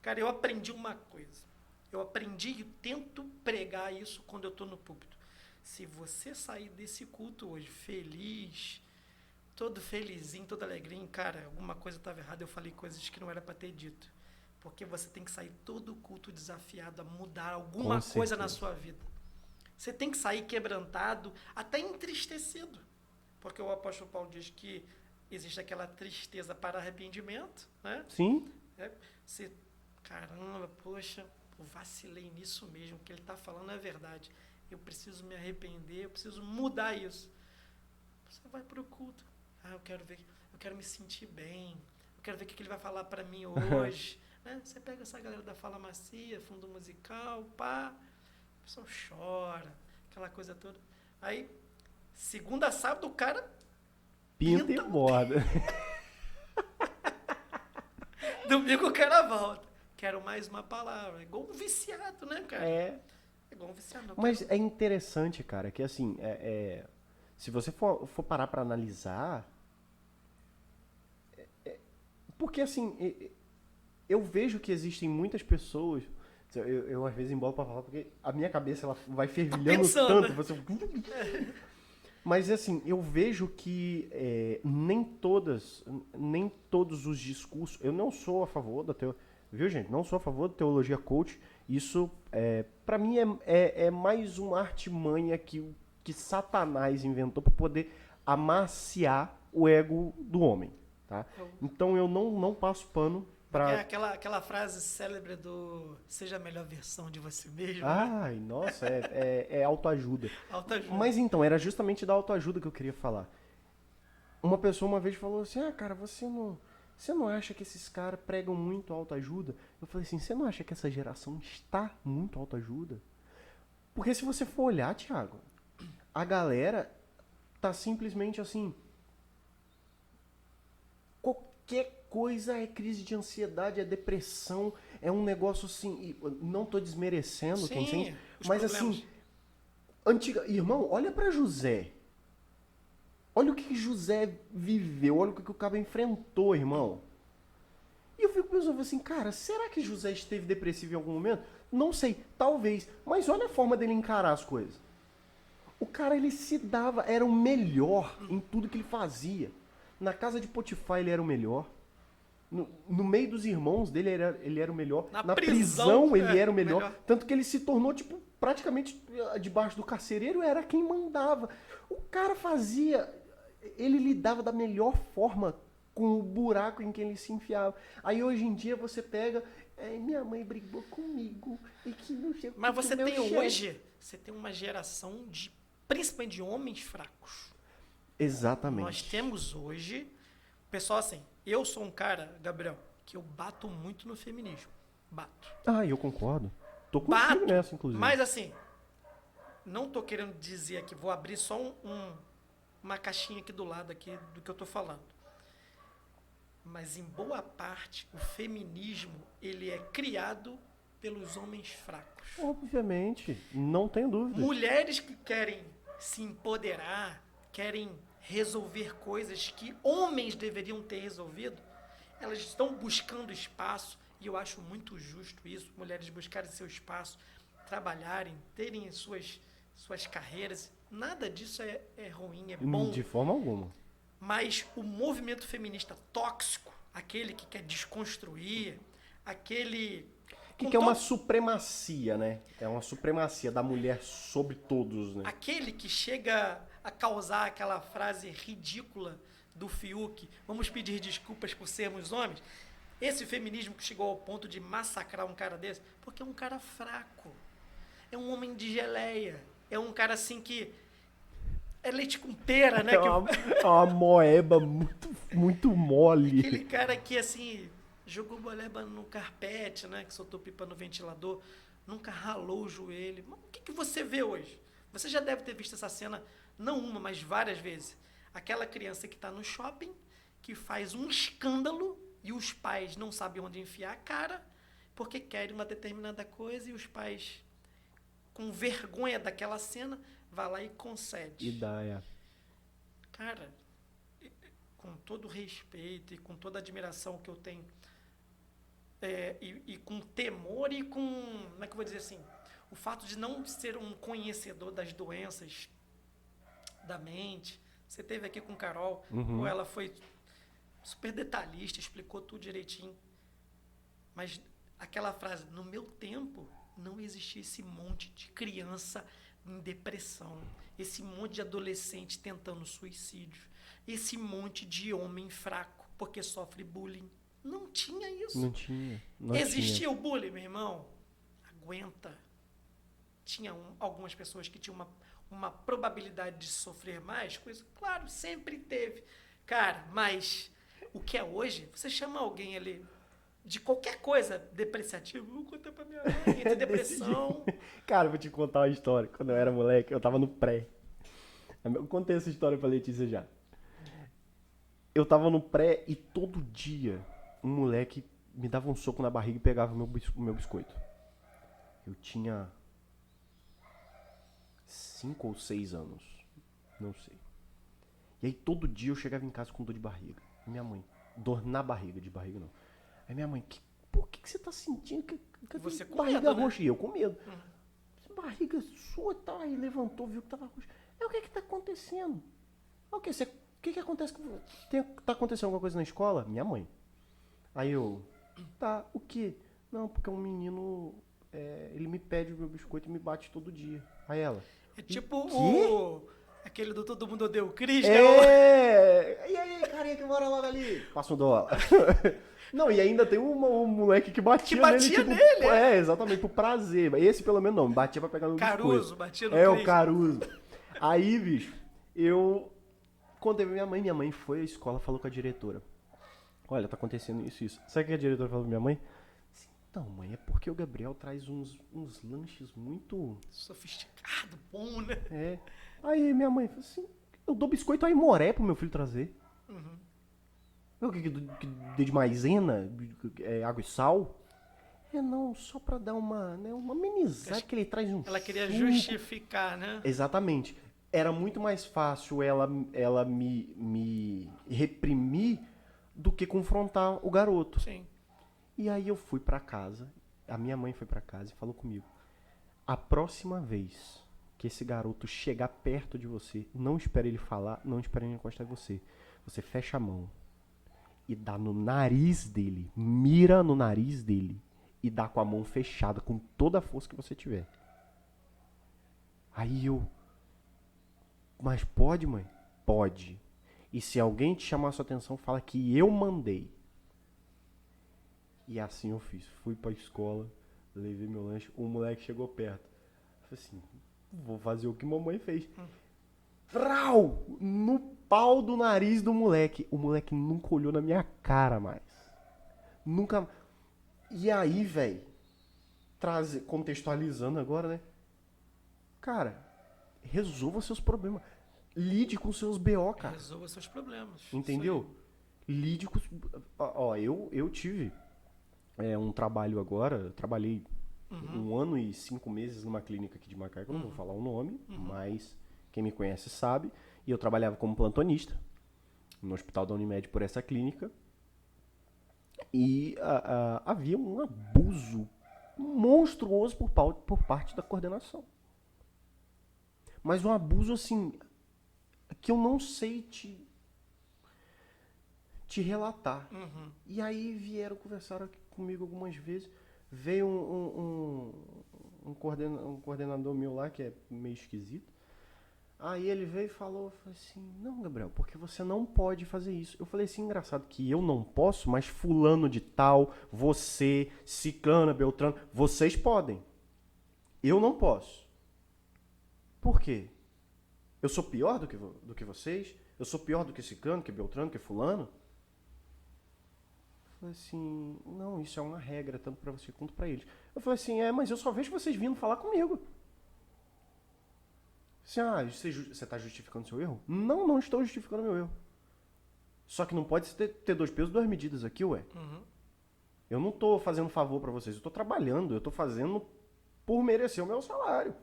Cara, eu aprendi uma coisa. Eu aprendi e tento pregar isso quando eu estou no púlpito. Se você sair desse culto hoje feliz, todo felizinho, todo alegrinho, cara, alguma coisa estava errada, eu falei coisas que não era para ter dito. Porque você tem que sair todo culto desafiado a mudar alguma coisa na sua vida. Você tem que sair quebrantado, até entristecido. Porque o apóstolo Paulo diz que existe aquela tristeza para arrependimento, né? Sim. Você, caramba, poxa, eu vacilei nisso mesmo, o que ele está falando é verdade. Eu preciso me arrepender, eu preciso mudar isso. Você vai para o culto. Eu quero me sentir bem. Eu quero ver o que ele vai falar para mim hoje. Né? Você pega essa galera da fala macia, fundo musical, pá, o pessoal chora, aquela coisa toda. Aí, segunda, sábado, o cara pinta e borda. Domingo o cara volta. Quero mais uma palavra. É igual um viciado, né, cara? É igual um viciado. Mas é interessante, cara, que assim, se você for parar pra analisar, porque assim, eu vejo que existem muitas pessoas, eu às vezes embolo pra falar, porque a minha cabeça ela vai fervilhando pensando, tanto, você... Mas assim, eu vejo que nem todos os discursos. Eu não sou a favor da teologia. Viu, gente? Não sou a favor da teologia coach. Isso, para mim, é mais uma artimanha que Satanás inventou para poder amaciar o ego do homem. Tá? Então eu não passo pano pra. Aquela frase célebre do seja a melhor versão de você mesmo. Ai, nossa, é autoajuda. Autoajuda. Mas então, era justamente da autoajuda que eu queria falar. Uma pessoa uma vez falou assim, cara, você não acha que esses caras pregam muito autoajuda? Eu falei assim, você não acha que essa geração está muito autoajuda? Porque se você for olhar, Thiago, a galera tá simplesmente assim, qualquer coisa é crise de ansiedade, é depressão, é um negócio assim, não tô desmerecendo quem sente, mas problemas. assim, irmão, olha pra José. Olha o que José viveu, olha o que o cara enfrentou, irmão. E eu fico pensando assim, cara, será que José esteve depressivo em algum momento? Não sei, talvez, mas olha a forma dele encarar as coisas. O cara, ele se dava, era o melhor em tudo que ele fazia. Na casa de Potifar ele era o melhor. No meio dos irmãos dele ele era o melhor. Na prisão ele era o melhor. Tanto que ele se tornou, tipo, praticamente debaixo do carcereiro, era quem mandava. O cara fazia, ele lidava da melhor forma com o buraco em que ele se enfiava. Aí hoje em dia você pega, minha mãe brigou comigo. E que não sei. Mas você tem hoje, você tem uma geração principalmente de homens fracos. Exatamente. Nós temos hoje, pessoal assim, eu sou um cara, Gabriel, que eu bato muito no feminismo. Bato. Ah, eu concordo. Tô contigo nessa, inclusive. Mas assim, não tô querendo dizer aqui, vou abrir só uma caixinha aqui do lado aqui do que eu tô falando. Mas em boa parte, o feminismo, ele é criado pelos homens fracos. Obviamente, não tenho dúvida. Mulheres que querem se empoderar, querem resolver coisas que homens deveriam ter resolvido, elas estão buscando espaço, e eu acho muito justo isso, mulheres buscarem seu espaço, trabalharem, terem suas carreiras. Nada disso é ruim, é bom. De forma alguma. Mas o movimento feminista tóxico, aquele que quer desconstruir, aquele... Que é uma supremacia, né? É uma supremacia da mulher sobre todos, né? Aquele que chega a causar aquela frase ridícula do Fiuk, vamos pedir desculpas por sermos homens. Esse feminismo que chegou ao ponto de massacrar um cara desse, porque é um cara fraco. É um homem de geleia. É um cara assim que... É leite com pera, né? É uma moeba muito mole. Aquele cara que, assim, jogou boleba no carpete, né? Que soltou pipa no ventilador. Nunca ralou o joelho. Mas o que você vê hoje? Você já deve ter visto essa cena, não uma, mas várias vezes. Aquela criança que está no shopping, que faz um escândalo e os pais não sabem onde enfiar a cara porque querem uma determinada coisa e os pais, com vergonha daquela cena, vai lá e concede. E dá, Cara, com todo respeito e com toda admiração que eu tenho, e com temor e com, como é que eu vou dizer assim, o fato de não ser um conhecedor das doenças da mente. Você teve aqui com Carol, ou ela foi super detalhista, explicou tudo direitinho. Mas aquela frase, no meu tempo, não existia esse monte de criança em depressão, esse monte de adolescente tentando suicídio, esse monte de homem fraco porque sofre bullying. Não tinha isso. Não tinha. Existia o bullying, meu irmão? Aguenta. Tinha algumas pessoas que tinham uma probabilidade de sofrer mais coisa. Claro, sempre teve. Cara, mas o que é hoje, você chama alguém ali de qualquer coisa depreciativa, vou contar pra minha mãe, entre depressão. Cara, vou te contar uma história. Quando eu era moleque, eu tava no pré. Eu contei essa história pra Letícia já. Eu tava no pré e todo dia um moleque me dava um soco na barriga e pegava o meu biscoito. Eu tinha 5 ou 6 anos. Não sei. E aí todo dia eu chegava em casa com dor de barriga. E minha mãe, dor na barriga, de barriga não. Aí minha mãe, por que você tá sentindo? Você com barriga medo, né? roxa? E eu com medo. Barriga sua, tá? Aí levantou, viu que tava roxa. O que tá acontecendo? O que acontece? Tá acontecendo alguma coisa na escola? Minha mãe. Aí eu, tá, o quê? Não, porque um menino, ele me pede o meu biscoito e me bate todo dia. Aí ela, É tipo quê? aquele do Todo Mundo Odeia o Chris, né? E aí, carinha que mora logo ali? Passa $1. Não, e ainda tem um moleque que batia, Que batia tipo, nele, exatamente, por prazer. Esse pelo menos não, batia pra pegar no Caruso, biscoito. batia no O Chris. Caruso. Aí, bicho, eu contei pra minha mãe foi à escola, falou com a diretora. Olha, tá acontecendo isso e isso. Sabe o que a diretora falou pra minha mãe? Assim, então, mãe, é porque o Gabriel traz uns lanches muito... Sofisticado, bom, né? Aí minha mãe falou assim, eu dou biscoito Aimoré pro meu filho trazer. Eu que dei de maisena, água e sal. Não, só pra dar uma amenizada que ele traz um Ela queria suco. justificar, né? Exatamente. Era muito mais fácil ela me reprimir do que confrontar o garoto. Sim. E aí eu fui pra casa, a minha mãe foi pra casa e falou comigo, a próxima vez que esse garoto chegar perto de você, não espere ele falar, não espere ele encostar em você. Você fecha a mão e dá no nariz dele, mira no nariz dele e dá com a mão fechada, com toda a força que você tiver. Aí eu... Mas pode, mãe? Pode. E se alguém te chamar a sua atenção, fala que eu mandei. E assim eu fiz. Fui pra escola, levei meu lanche, o moleque chegou perto. Falei assim, vou fazer o que mamãe fez. Vrau! No pau do nariz do moleque. O moleque nunca olhou na minha cara mais. Nunca... E aí, velho, contextualizando agora, né? Cara, resolva seus problemas. Lide com seus BO, cara. Resolva seus problemas. Entendeu? Lide com... Ó, eu tive um trabalho agora, eu trabalhei 1 ano e 5 meses numa clínica aqui de Macaé, eu não vou falar o nome, mas quem me conhece sabe. E eu trabalhava como plantonista no hospital da Unimed por essa clínica. E havia um abuso monstruoso por parte da coordenação. Mas um abuso, assim, que eu não sei te relatar. E aí vieram conversar aqui comigo algumas vezes. Veio um coordenador meu lá, que é meio esquisito. Aí ele veio e falou assim, não, Gabriel, porque você não pode fazer isso. Eu falei assim, engraçado que eu não posso, mas fulano de tal, você, ciclana, beltrano, vocês podem. Eu não posso. Por quê? Eu sou pior do que vocês? Eu sou pior do que ciclano, que beltrano, que fulano? Eu falei assim, não, isso é uma regra, tanto pra você quanto pra eles. Eu falei assim, mas eu só vejo vocês vindo falar comigo. Assim, você está justificando seu erro? Não, não estou justificando meu erro. Só que não pode ter 2 pesos, 2 medidas aqui, ué. Eu não estou fazendo favor para vocês, eu estou trabalhando, eu estou fazendo por merecer o meu salário.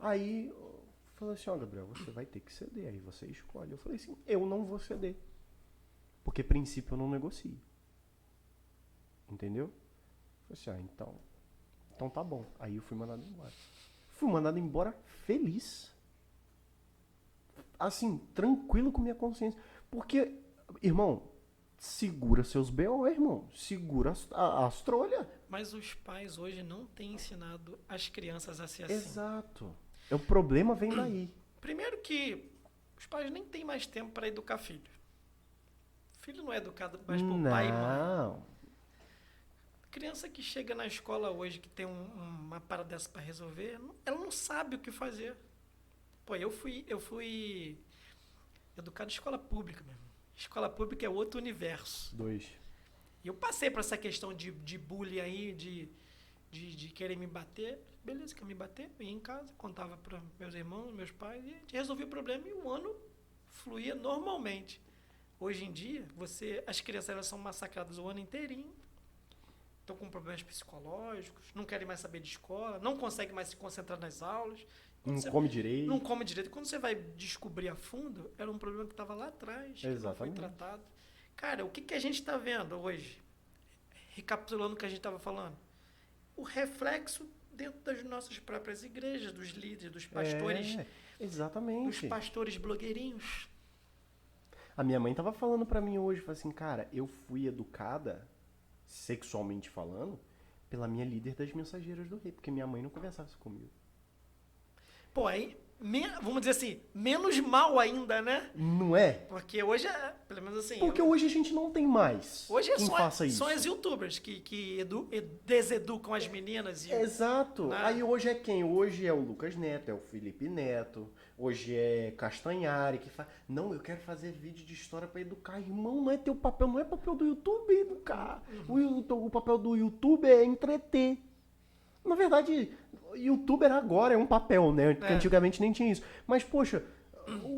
Aí, eu falei assim, Gabriel, você vai ter que ceder, aí você escolhe. Eu falei assim, eu não vou ceder. Porque princípio eu não negocio. Entendeu? Eu falei assim, então tá bom. Aí eu fui mandado embora. Fui mandado embora feliz. Assim, tranquilo com minha consciência. Porque, irmão, segura seus BO, irmão. Segura as trolhas. Mas os pais hoje não têm ensinado as crianças a ser assim. Exato. O problema vem daí. Primeiro que os pais nem têm mais tempo para educar filho. Filho não é educado mais por pai e mãe. Não. Criança que chega na escola hoje, que tem uma parada dessa para resolver, ela não sabe o que fazer. Pô, eu fui educado em escola pública mesmo. Escola pública é outro universo. 2. E eu passei por essa questão de bullying aí, de querer me bater. Beleza, quer me bater? Eu ia em casa, contava para meus irmãos, meus pais, e a gente resolvia o problema e o ano fluía normalmente. Hoje em dia, as crianças elas são massacradas o ano inteirinho. Estão com problemas psicológicos, não querem mais saber de escola, não conseguem mais se concentrar nas aulas. Não come direito. Não come direito. Quando você vai descobrir a fundo, era um problema que estava lá atrás, que não foi tratado. Cara, o que a gente está vendo hoje? Recapitulando o que a gente estava falando. O reflexo dentro das nossas próprias igrejas, dos líderes, dos pastores, Exatamente. dos pastores blogueirinhos. A minha mãe tava falando pra mim hoje, falou assim, cara, eu fui educada, sexualmente falando, pela minha líder das Mensageiras do Rei, porque minha mãe não conversava isso comigo. Pô, aí, vamos dizer assim, menos mal ainda, né? Não é? Porque hoje pelo menos assim... Porque hoje a gente não tem mais Hoje é quem faça isso. são as youtubers que deseducam as meninas. Exato. Né? Aí hoje é quem? Hoje é o Lucas Neto, é o Felipe Neto, hoje é Castanhari que faz... Não, eu quero fazer vídeo de história pra educar. Irmão, não é teu papel, não é papel do YouTube educar. O papel do YouTube é entreter. Na verdade, youtuber agora é um papel, né? Porque antigamente nem tinha isso. Mas, poxa,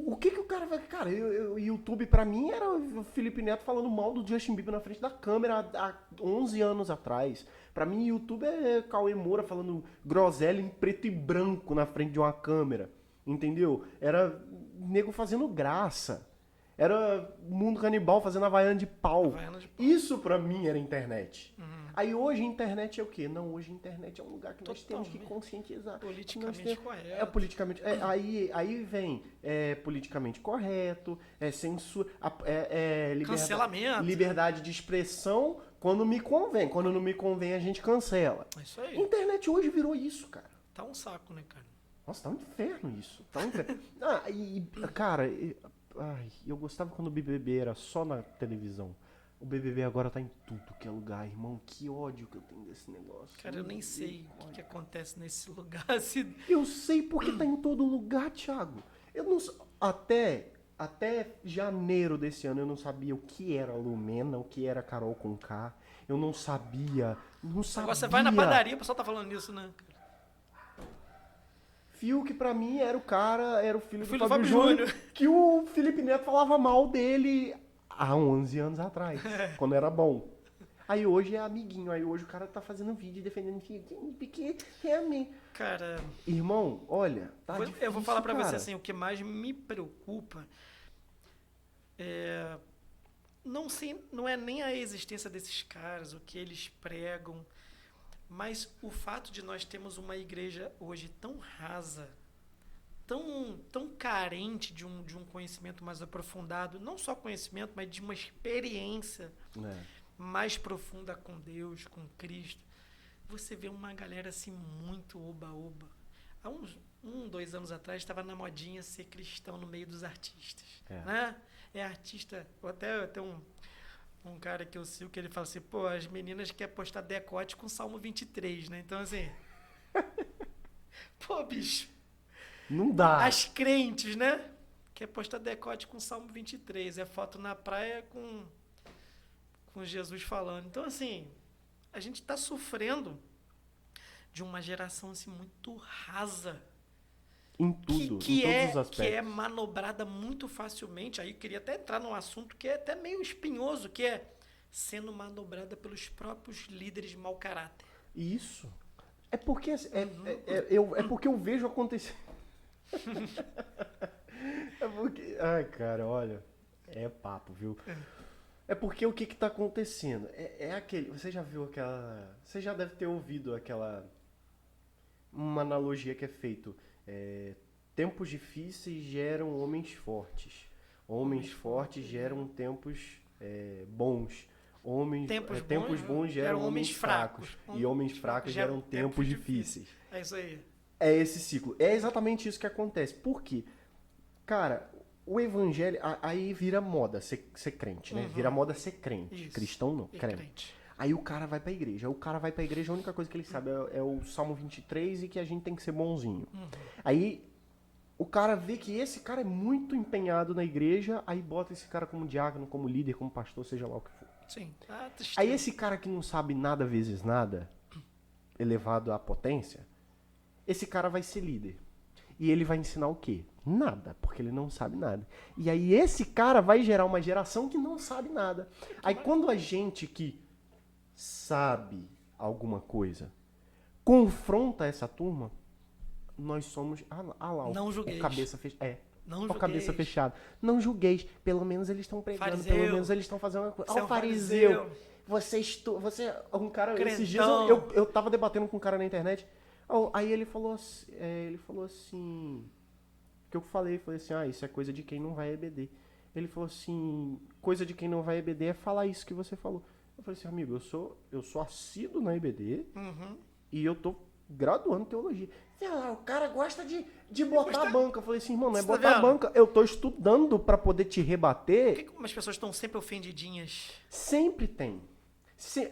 o que o cara vai... Cara, YouTube pra mim era o Felipe Neto falando mal do Justin Bieber na frente da câmera há 11 anos atrás. Pra mim, YouTube é Cauê Moura falando groselha em preto e branco na frente de uma câmera. Entendeu? Era nego fazendo graça. Era Mundo Canibal fazendo Havaiana de pau. Isso pra mim era internet. Aí hoje a internet é o quê? Não, hoje a internet é um lugar que nós temos que conscientizar. Politicamente correto. É politicamente... aí vem politicamente correto, censura... Cancelamento. Liberdade de expressão quando me convém. Quando não me convém, a gente cancela. É isso aí. A internet hoje virou isso, cara. Tá um saco, né, cara? Nossa, tá um inferno isso. Tá um inferno. Cara... eu gostava quando o BBB era só na televisão. O BBB agora tá em tudo que é lugar, irmão. Que ódio que eu tenho desse negócio. Cara, eu nem sei o que acontece nesse lugar. Assim. Eu sei porque tá em todo lugar, Thiago. Eu não... Até janeiro desse ano eu não sabia o que era Lumena, o que era Carol Conká. Eu não sabia. Agora você vai na padaria, o pessoal tá falando nisso, né? Fiuk pra mim era o cara, era o filho do Fábio Júnior, que o Felipe Neto falava mal dele há 11 anos atrás, quando era bom. Aí hoje é amiguinho, aí hoje o cara tá fazendo vídeo defendendo Fiuk, porque é amigo. Cara... Irmão, olha, tá difícil, eu vou falar pra você assim, o que mais me preocupa não é nem a existência desses caras, o que eles pregam, mas o fato de nós termos uma igreja hoje tão rasa, tão carente de um conhecimento mais aprofundado, não só conhecimento, mas de uma experiência mais profunda com Deus, com Cristo. Você vê uma galera assim muito oba-oba. Há uns 2 anos atrás estava na modinha ser cristão no meio dos artistas. Né? É artista, até um cara que eu sigo que ele fala assim, pô, as meninas querem postar decote com Salmo 23, né? Então, assim... pô, bicho... Não dá. As crentes, né? Quer postar decote com Salmo 23. É foto na praia com Jesus falando. Então, assim, a gente está sofrendo de uma geração assim, muito rasa. Em tudo, em todos os aspectos. Que é manobrada muito facilmente. Aí eu queria até entrar num assunto que é até meio espinhoso, que é sendo manobrada pelos próprios líderes mau caráter. Isso. É porque porque eu vejo acontecer. É porque... Ai, cara, olha. É papo, viu? É porque o que tá acontecendo? Aquele... Você já viu aquela... Você já deve ter ouvido aquela... Uma analogia que é feito. Tempos difíceis geram homens fortes. Homens fortes geram tempos bons. Tempos bons geram homens fracos. E homens fracos geram tempos difíceis. É isso aí. É esse ciclo. É exatamente isso que acontece. Por quê? Cara, o evangelho... Aí vira moda ser crente, né? Vira moda ser crente. Isso. Cristão não, crente. Aí o cara vai pra igreja. A única coisa que ele sabe é o Salmo 23 e que a gente tem que ser bonzinho. Aí o cara vê que esse cara é muito empenhado na igreja, aí bota esse cara como diácono, como líder, como pastor, seja lá o que for. Sim. Aí esse cara que não sabe nada vezes nada, elevado à potência, esse cara vai ser líder. E ele vai ensinar o quê? Nada, porque ele não sabe nada. E aí esse cara vai gerar uma geração que não sabe nada. Aí quando a gente que sabe alguma coisa confronta essa turma, nós somos... não julgueis. O cabeça fechada. Não julgueis. O cabeça fechada. Não julgueis. Pelo menos eles estão pregando. Fariseu. Pelo menos eles estão fazendo uma coisa. Você é um fariseu. Você um cara... Crentão. Esses dias eu tava debatendo com um cara na internet. Aí ele falou assim, que eu falei assim, isso é coisa de quem não vai a EBD. Ele falou assim, coisa de quem não vai a EBD é falar isso que você falou. Eu falei assim, amigo, eu sou assíduo na EBD e eu tô graduando em teologia. O cara gosta de botar a banca. Eu falei assim, irmão, não é Você tá botar a vendo? banca. Eu tô estudando pra poder te Por rebater. que como as pessoas estão sempre ofendidinhas? Sempre tem.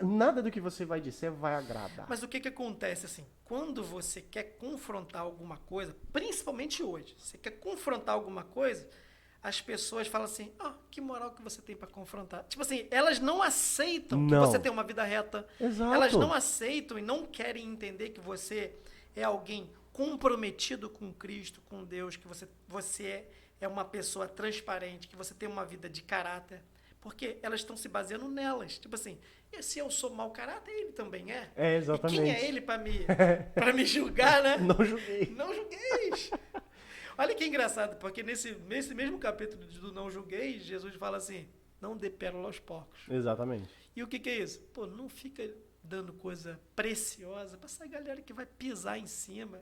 Nada do que você vai dizer vai agradar. Mas o que acontece assim? Quando você quer confrontar alguma coisa, principalmente hoje, você quer confrontar alguma coisa, as pessoas falam assim, que moral que você tem pra confrontar. Tipo assim, elas não aceitam que Não. você tem uma vida reta. Exato. Elas não aceitam e não querem entender que você é alguém comprometido com Cristo, com Deus, que você é uma pessoa transparente, que você tem uma vida de caráter. Porque elas estão se baseando nelas. Tipo assim, e se eu sou mau caráter, ele também é. É, exatamente. E quem é ele pra me julgar, né? Não julguei. Não julgueis. Olha que engraçado, porque nesse mesmo capítulo do Não Julgueis, Jesus fala assim, não dê pérola aos porcos. Exatamente. E o que é isso? Pô, não fica dando coisa preciosa pra essa galera que vai pisar em cima.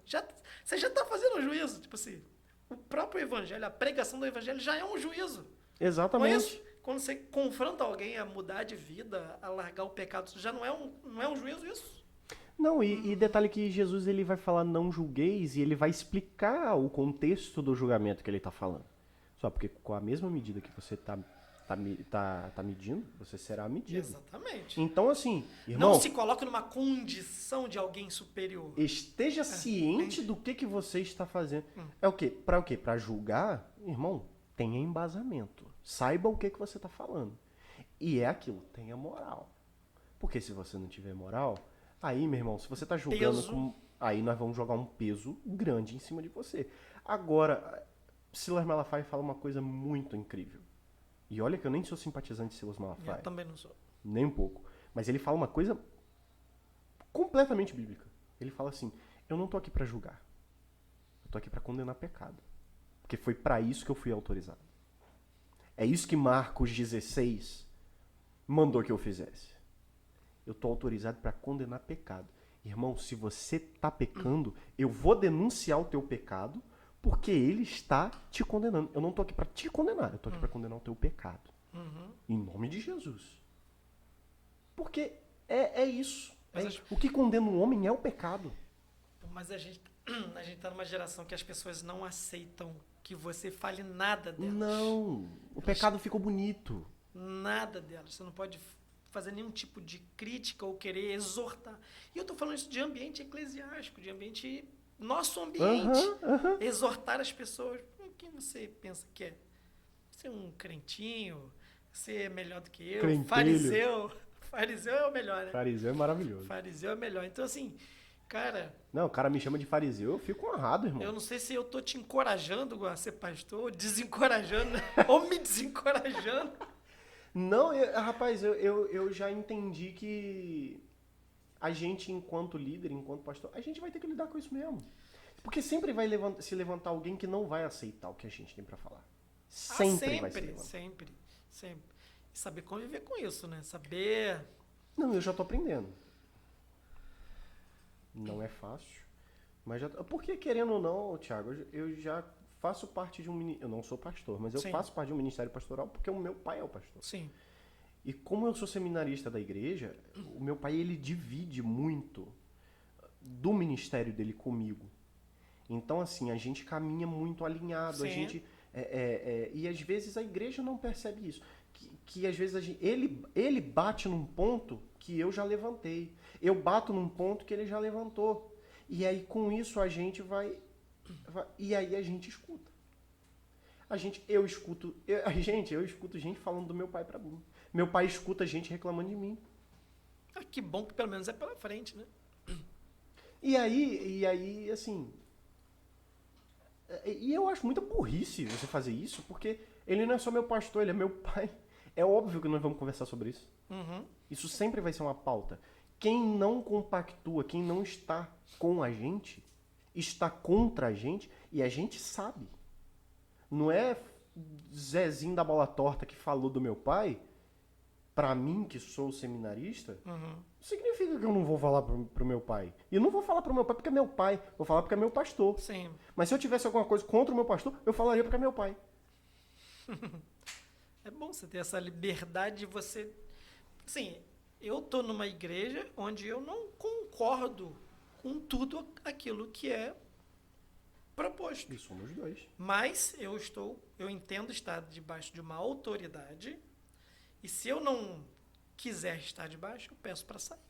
Você já tá fazendo um juízo. Tipo assim, o próprio evangelho, a pregação do evangelho já é um juízo. Exatamente. Não é isso? Quando você confronta alguém a mudar de vida, a largar o pecado, já não é um juízo isso? Não, e detalhe que Jesus ele vai falar não julgueis e ele vai explicar o contexto do julgamento que ele está falando. Só porque com a mesma medida que você tá medindo, você será medido. Exatamente. Então, assim, irmão... Não se coloque numa condição de alguém superior. Esteja ciente do que você está fazendo. É o quê? Para o quê? Para julgar? Irmão, tenha embasamento. Saiba o que você está falando. E é aquilo, tenha moral. Porque se você não tiver moral... Aí, meu irmão, se você tá julgando, aí nós vamos jogar um peso grande em cima de você. Agora, Silas Malafaia fala uma coisa muito incrível. E olha que eu nem sou simpatizante de Silas Malafaia. Eu também não sou. Nem um pouco. Mas ele fala uma coisa completamente bíblica. Ele fala assim, eu não tô aqui pra julgar. Eu tô aqui pra condenar pecado. Porque foi pra isso que eu fui autorizado. É isso que Marcos 16 mandou que eu fizesse. Eu estou autorizado para condenar pecado. Irmão, se você está pecando, eu vou denunciar o teu pecado porque ele está te condenando. Eu não estou aqui para te condenar, eu estou aqui para condenar o teu pecado. Em nome de Jesus. Porque é isso. O que condena o homem é o pecado. Mas a gente está numa geração que as pessoas não aceitam que você fale nada delas. Não, o pecado ficou bonito. Nada delas. Você não pode fazer nenhum tipo de crítica ou querer exortar. E eu estou falando isso de ambiente eclesiástico, de ambiente, nosso ambiente. Exortar as pessoas. Quem você pensa que é? Você é um crentinho? Você é melhor do que eu? Crentelho. Fariseu é o melhor, né? Fariseu é maravilhoso. Fariseu é melhor. Então, assim, cara... Não, o cara me chama de fariseu, eu fico honrado, irmão. Eu não sei se eu tô te encorajando a ser pastor, ou desencorajando, ou me desencorajando. Não, rapaz, eu já entendi que a gente, enquanto líder, enquanto pastor, a gente vai ter que lidar com isso mesmo. Porque sempre vai se levantar alguém que não vai aceitar o que a gente tem pra falar. Sempre vai se levantar. Sempre. E saber conviver com isso, né? Saber... Não, eu já tô aprendendo. Não é fácil. Mas já... Porque, querendo ou não, Thiago, eu já faço parte de um... Eu não sou pastor, mas eu faço parte de um ministério pastoral porque o meu pai é o pastor. Sim. E como eu sou seminarista da igreja, o meu pai, ele divide muito do ministério dele comigo. Então, assim, a gente caminha muito alinhado. Sim. A gente... e às vezes a igreja não percebe isso. Que às vezes ele bate num ponto que eu já levantei. Eu bato num ponto que ele já levantou. E aí, com isso, a gente vai e aí a gente escuta. Eu escuto gente falando do meu pai pra mim. Meu pai escuta gente reclamando de mim. Que bom que pelo menos é pela frente, né? E aí, assim... E eu acho muita burrice você fazer isso, porque ele não é só meu pastor, ele é meu pai. É óbvio que nós vamos conversar sobre isso. Isso sempre vai ser uma pauta. Quem não compactua, quem não está com a gente, está contra a gente, e a gente sabe. Não é Zezinho da bola torta que falou do meu pai pra mim, que sou seminarista, Uhum. significa que eu não vou falar pro meu pai. E eu não vou falar pro meu pai porque é meu pai, vou falar porque é meu pastor. Sim. Mas se eu tivesse alguma coisa contra o meu pastor, eu falaria porque é meu pai. É bom você ter essa liberdade de você. Assim, eu tô numa igreja onde eu não concordo com tudo aquilo que é proposto. E somos dois. Mas eu entendo estar debaixo de uma autoridade, e se eu não quiser estar debaixo, eu peço para sair,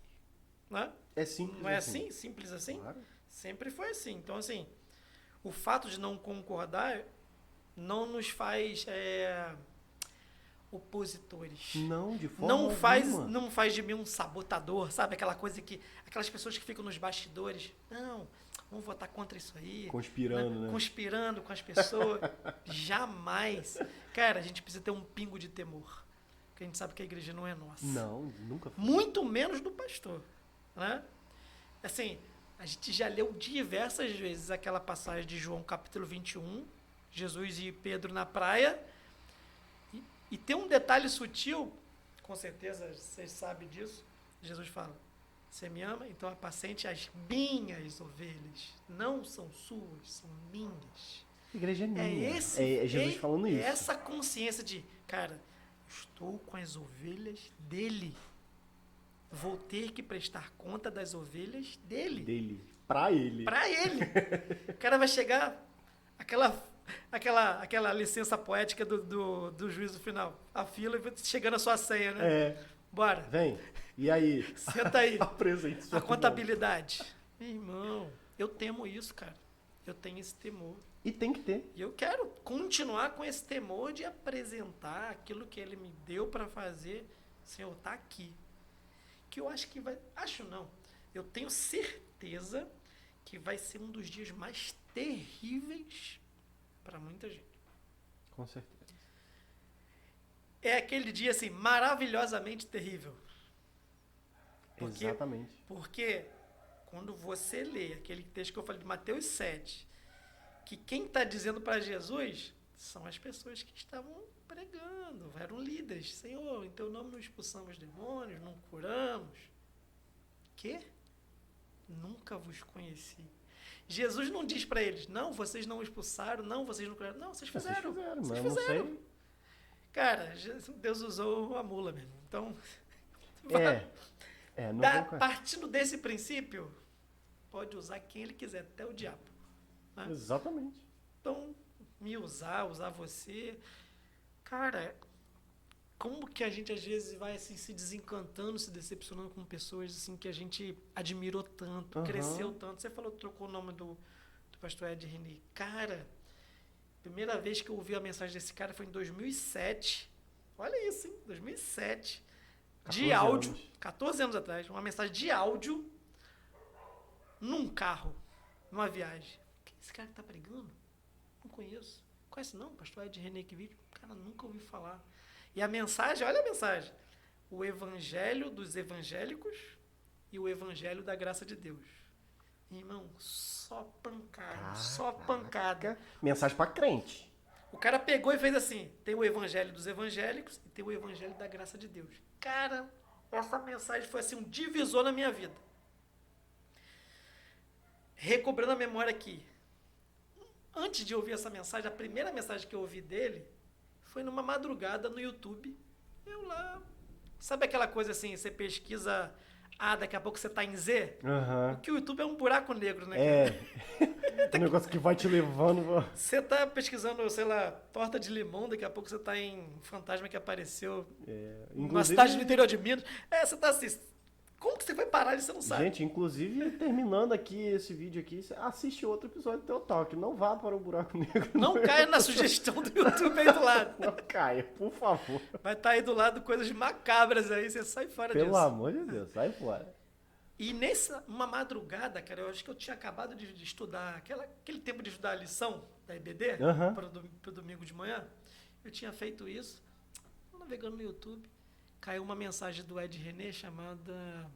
né? É simples Não é assim. assim? Simples assim? Claro. Sempre foi assim. Então, assim, o fato de não concordar não nos faz opositores. Não, de forma Não faz, alguma. não faz de mim um sabotador, sabe? Aquela coisa que. Aquelas pessoas que ficam nos bastidores. Não, vamos votar contra isso aí. Conspirando, né? Conspirando com as pessoas. Jamais. Cara, a gente precisa ter um pingo de temor. Porque a gente sabe que a igreja não é nossa. Não, nunca foi. Muito menos do pastor. Né? Assim, a gente já leu diversas vezes aquela passagem de João capítulo 21, Jesus e Pedro na praia. E tem um detalhe sutil, com certeza vocês sabem disso. Jesus fala: você me ama? Então apacente as minhas ovelhas. Não são suas, são minhas. A igreja é minha. É Jesus falando isso. essa consciência de, cara, estou com as ovelhas dele. Vou ter que prestar conta das ovelhas dele. Dele. Pra ele. Pra ele. O cara vai chegar, aquela licença poética do juízo final. A fila chegando a sua senha, né? É. Bora. Vem. E aí? Senta aí. Apresente sua A contabilidade. Meu irmão, eu temo isso, cara. Eu tenho esse temor. E tem que ter. E eu quero continuar com esse temor de apresentar aquilo que ele me deu para fazer. Senhor, tá aqui. Que eu acho que vai... Acho não. Eu tenho certeza que vai ser um dos dias mais terríveis para muita gente. Com certeza. É aquele dia, assim, maravilhosamente terrível. Exatamente. Porque quando você lê aquele texto que eu falei de Mateus 7, que quem está dizendo para Jesus são as pessoas que estavam pregando, eram líderes. Senhor, em teu nome não expulsamos demônios, não curamos. Quê? Nunca vos conheci. Jesus não diz para eles, não, vocês não expulsaram, não, vocês não curaram. Não, vocês fizeram. Mas eu não sei. Cara, Deus usou a mula mesmo. Então, não partindo desse princípio, pode usar quem ele quiser, até o diabo. Né? Exatamente. Então, me usar você. Cara, como que a gente às vezes vai assim, se desencantando, se decepcionando com pessoas assim, que a gente admirou tanto, cresceu tanto. Você falou, trocou o nome do pastor Ed René. Cara, primeira vez que eu ouvi a mensagem desse cara foi em 2007. Olha isso, hein? 2007. De áudio, 14 anos atrás, uma mensagem de áudio num carro, numa viagem. Quem é esse cara que tá pregando? Não conheço. Conhece não? Pastor Ed René que vídeo? Cara, nunca ouvi falar. E a mensagem, olha a mensagem. O evangelho dos evangélicos e o evangelho da graça de Deus. Irmão, só pancada, só pancada. Mensagem pra crente. O cara pegou e fez assim, tem o evangelho dos evangélicos e tem o evangelho da graça de Deus. Cara, essa mensagem foi assim um divisor na minha vida. Recobrando a memória aqui. Antes de ouvir essa mensagem, a primeira mensagem que eu ouvi dele foi numa madrugada no YouTube. Eu lá... Sabe aquela coisa assim, você pesquisa A, daqui a pouco você tá em Z? Porque o YouTube é um buraco negro, né? É um negócio que vai te levando... Você tá pesquisando, sei lá, torta de limão, daqui a pouco você tá em fantasma que apareceu numa cidade do interior de Minas. Você tá assim... Como que você vai parar e você não sabe? Gente, inclusive, terminando aqui esse vídeo aqui, assiste outro episódio do Teu Talk. Não vá para o buraco negro. Não caia na sugestão do YouTube aí do lado. Não caia, por favor. Vai estar aí do lado coisas macabras aí, você sai fora disso. Pelo amor de Deus, sai fora. E uma madrugada, cara, eu acho que eu tinha acabado de estudar, aquele tempo de estudar a lição da EBD, para o domingo de manhã. Eu tinha feito isso, navegando no YouTube. Caiu uma mensagem do Ed René chamada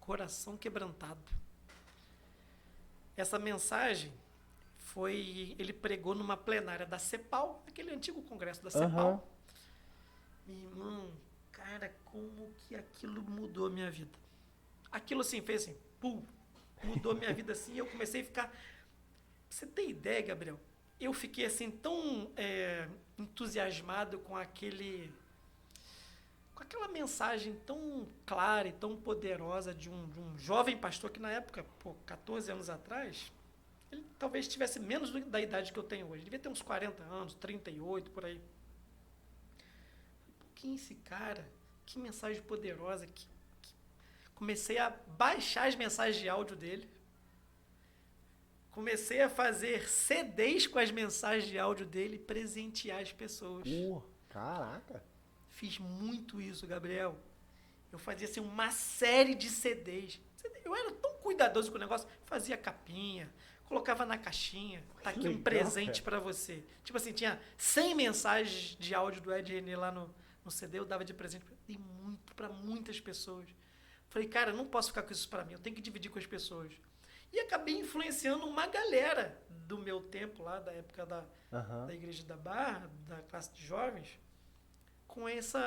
Coração Quebrantado. Essa mensagem ele pregou numa plenária da CEPAL, aquele antigo congresso da CEPAL. Meu irmão, cara, como que aquilo mudou a minha vida. Aquilo assim, fez assim, pum, mudou a minha vida assim, e eu comecei a ficar... Pra você ter ideia, Gabriel, eu fiquei assim tão entusiasmado com aquela mensagem tão clara e tão poderosa de um jovem pastor que na época, 14 anos atrás, ele talvez tivesse menos da idade que eu tenho hoje. Ele devia ter uns 40 anos, 38, por aí. Quem é esse cara? Que mensagem poderosa. Comecei a baixar as mensagens de áudio dele. Comecei a fazer CDs com as mensagens de áudio dele e presentear as pessoas. Caraca! Fiz muito isso, Gabriel. Eu fazia assim uma série de CDs. Eu era tão cuidadoso com o negócio. Fazia capinha, colocava na caixinha. Tá aqui um presente para você. Tipo assim, tinha 100 mensagens de áudio do Ed René lá no CD. Eu dava de presente. Dei muito para muitas pessoas. Falei, cara, eu não posso ficar com isso para mim. Eu tenho que dividir com as pessoas. E acabei influenciando uma galera do meu tempo lá, da época da Igreja da Barra, da classe de jovens, com esse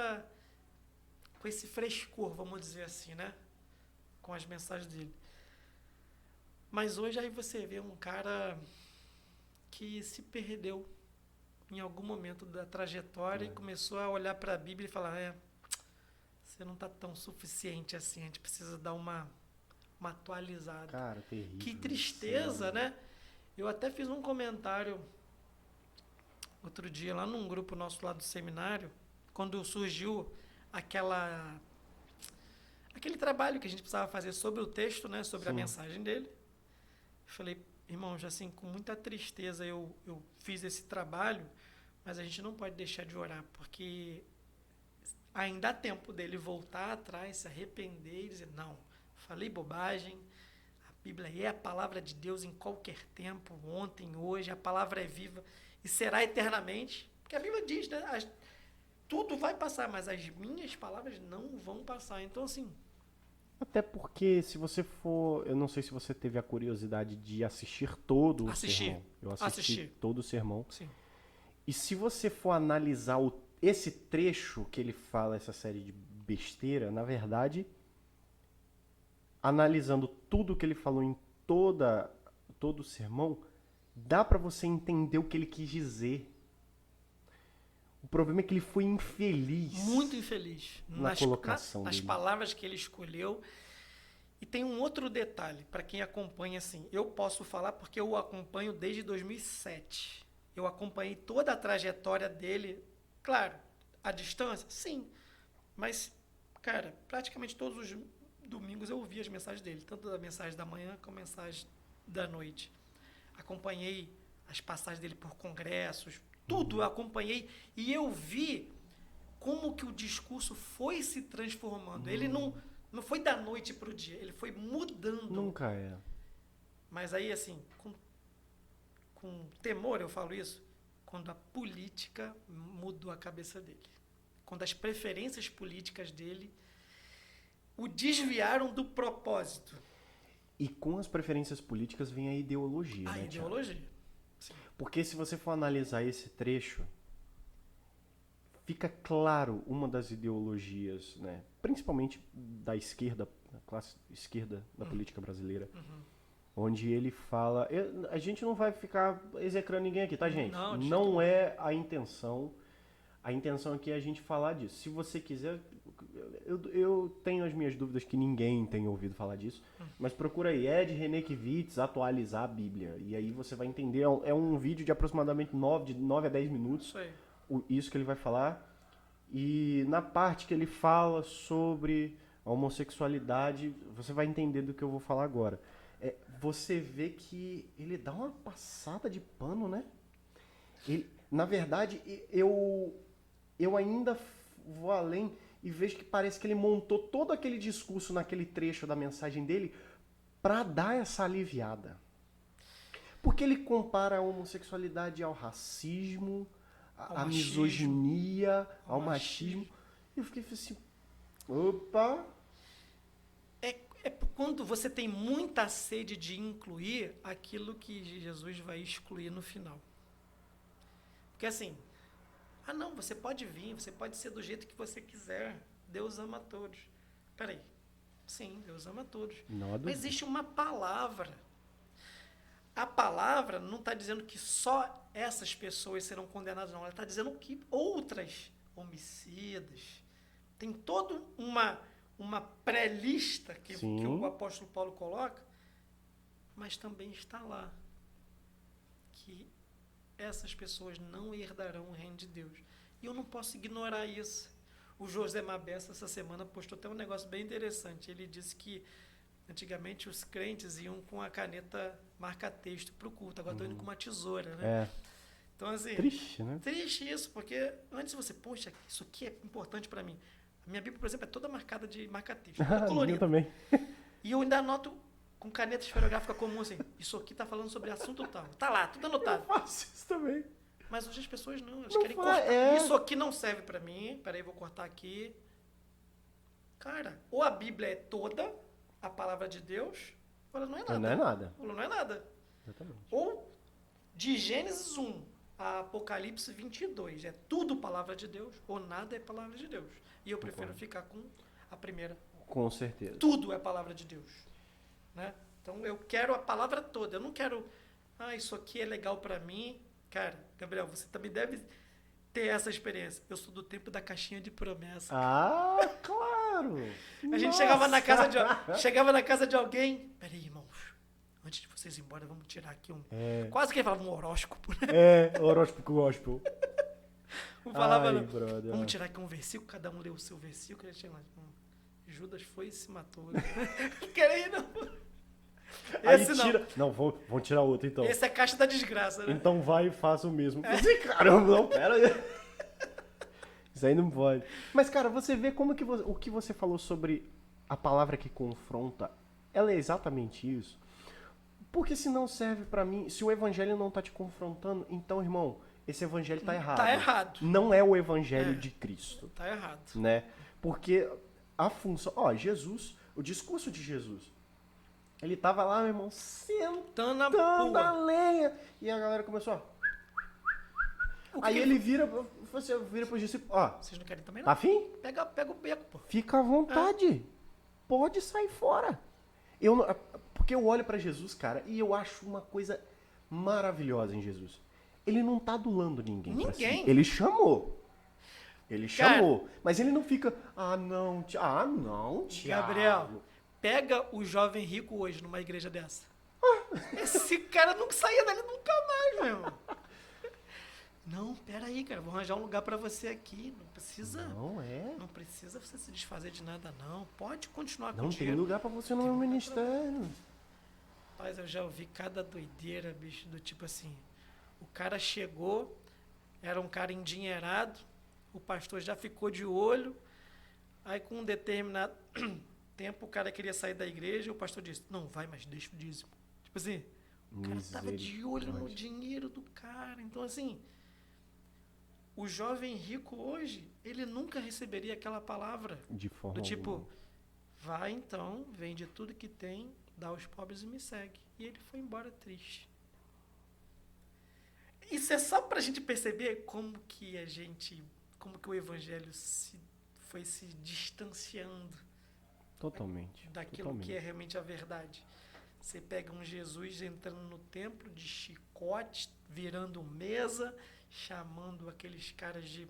frescor, vamos dizer assim, né? Com as mensagens dele. Mas hoje aí você vê um cara que se perdeu em algum momento da trajetória e começou a olhar para a Bíblia e falar, você não está tão suficiente assim, a gente precisa dar uma atualizada. Cara, terrível. Que tristeza, né? Eu até fiz um comentário outro dia lá num grupo nosso lá do seminário, quando surgiu aquele trabalho que a gente precisava fazer sobre o texto, né, sobre a mensagem dele. Eu falei, irmãos, assim, com muita tristeza eu fiz esse trabalho, mas a gente não pode deixar de orar, porque ainda há tempo dele voltar atrás, se arrepender e dizer, não, falei bobagem, a Bíblia é a palavra de Deus em qualquer tempo, ontem, hoje, a palavra é viva e será eternamente, porque a Bíblia diz, né, tudo vai passar, mas as minhas palavras não vão passar. Então, assim... Até porque, se você for... Eu não sei se você teve a curiosidade de assistir todo o sermão. Eu assisti todo o sermão. Sim. E se você for analisar esse trecho que ele fala, essa série de besteira, na verdade, analisando tudo que ele falou em todo o sermão, dá para você entender o que ele quis dizer. O problema é que ele foi infeliz. Muito infeliz. Na colocação nas dele. palavras que ele escolheu. E tem um outro detalhe, para quem acompanha assim. Eu posso falar porque eu o acompanho desde 2007. Eu acompanhei toda a trajetória dele. Claro, à distância, sim. Mas, cara, praticamente todos os domingos eu ouvia as mensagens dele. Tanto a mensagem da manhã como a mensagem da noite. Acompanhei as passagens dele por congressos, tudo eu acompanhei e eu vi como que o discurso foi se transformando. Ele não foi da noite para o dia, ele foi mudando. Nunca é. Mas aí, assim, com temor eu falo isso, quando a política mudou a cabeça dele. Quando as preferências políticas dele o desviaram do propósito. E com as preferências políticas vem a ideologia, né, ideologia. Thiago? Porque se você for analisar esse trecho, fica claro uma das ideologias, né, principalmente da esquerda, da classe esquerda da política brasileira, onde ele fala... a gente não vai ficar execrando ninguém aqui, tá, gente? Não é a intenção. A intenção aqui é a gente falar disso. Se você quiser... Eu tenho as minhas dúvidas que ninguém tem ouvido falar disso, mas procura aí, Ed Renekiewicz, atualizar a Bíblia. E aí você vai entender, é um vídeo de aproximadamente 9 a 10 minutos, isso que ele vai falar. E na parte que ele fala sobre a homossexualidade, você vai entender do que eu vou falar agora. Você vê que ele dá uma passada de pano, né? Na verdade, eu ainda vou além... E vejo que parece que ele montou todo aquele discurso naquele trecho da mensagem dele para dar essa aliviada. Porque ele compara a homossexualidade ao racismo, à misoginia, ao machismo. E eu fiquei assim, opa! É quando você tem muita sede de incluir aquilo que Jesus vai excluir no final. Porque assim... não, você pode vir, você pode ser do jeito que você quiser. Deus ama a todos. Peraí. Sim, Deus ama a todos. Não Mas duvido. existe uma palavra. A palavra não está dizendo que só essas pessoas serão condenadas, não. Ela está dizendo que outras homicidas. Tem toda uma pré-lista que o apóstolo Paulo coloca, mas também está lá que essas pessoas não herdarão o reino de Deus. E eu não posso ignorar isso. O José Mabessa, essa semana, postou até um negócio bem interessante. Ele disse que antigamente os crentes iam com a caneta marca-texto para o culto, agora estão indo com uma tesoura, né? Então, assim, Triste, né? Triste isso, porque antes você, poxa, isso aqui é importante para mim. A minha Bíblia, por exemplo, é toda marcada de marca-texto, toda colorida. Eu também. E eu ainda anoto com caneta esferográfica comum, assim, isso aqui tá falando sobre assunto tal. Tá lá, tudo anotado. Eu faço isso também. Mas hoje as pessoas não, elas Não querem faz, cortar. Isso aqui não serve pra mim, peraí, vou cortar aqui. Cara, ou a Bíblia é toda a palavra de Deus, ou ela não é nada. Não é nada. Ou não é nada. Exatamente. Ou de Gênesis 1 a Apocalipse 22, é tudo palavra de Deus, ou nada é palavra de Deus. E eu prefiro ficar com a primeira. Com certeza. Tudo é palavra de Deus. Né? Então eu quero a palavra toda. Eu não quero, isso aqui é legal pra mim. Cara, Gabriel, você também deve ter essa experiência. Eu sou do tempo da caixinha de promessa. Ah, claro! A gente chegava na casa de alguém. Peraí, irmãos. Antes de vocês ir embora, vamos tirar aqui um... Quase que ele falava um horóscopo, né? Horóscopo gospel. Falava, Ai, brother. vamos tirar aqui um versículo, cada um leu o seu versículo. Judas foi e se matou. Querem não. Esse Aí não. tira... Não, vamos tirar outro então. Esse é a caixa da desgraça, né? Então vai e faça o mesmo. Caramba, não, pera aí. Isso aí não pode. Mas, cara, você vê como que o que você falou sobre a palavra que confronta, ela é exatamente isso. Porque se não serve pra mim, se o evangelho não tá te confrontando, então, irmão, esse evangelho tá errado. Tá errado. Não é o evangelho de Cristo. Tá errado. Né? Porque a função... Jesus, o discurso de Jesus, ele tava lá, meu irmão, sentando a lenha. E a galera começou, Aí ele vira pro discípulo, vocês não querem também, não? Tá afim? Pega o beco, pô. Fica à vontade. Pode sair fora. Porque eu olho pra Jesus, cara, e eu acho uma coisa maravilhosa em Jesus. Ele não tá adulando ninguém. Pra si. Ele chamou. Mas ele não fica, não, Tiago. Gabriel, pega o jovem rico hoje numa igreja dessa. Esse cara não saía dali nunca mais, meu irmão. Não, peraí, cara, vou arranjar um lugar pra você aqui. Não precisa. Não precisa você se desfazer de nada, não. Pode continuar com o dinheiro. Não tem lugar pra você no meu ministério. Rapaz, eu já ouvi cada doideira, bicho, do tipo assim. O cara chegou, era um cara endinheirado, o pastor já ficou de olho, aí com um determinado tempo o cara queria sair da igreja e o pastor disse, não vai, mas deixa o dízimo. Tipo assim, o cara tava de olho no dinheiro do cara. Então assim, o jovem rico hoje, ele nunca receberia aquela palavra. De forma do tipo, alguma. vai então, vende tudo que tem, dá aos pobres e me segue. E ele foi embora triste. Isso é só pra gente perceber como que o evangelho foi se distanciando Totalmente. daquilo que é realmente a verdade. Você pega um Jesus entrando no templo de chicote, virando mesa, chamando aqueles caras de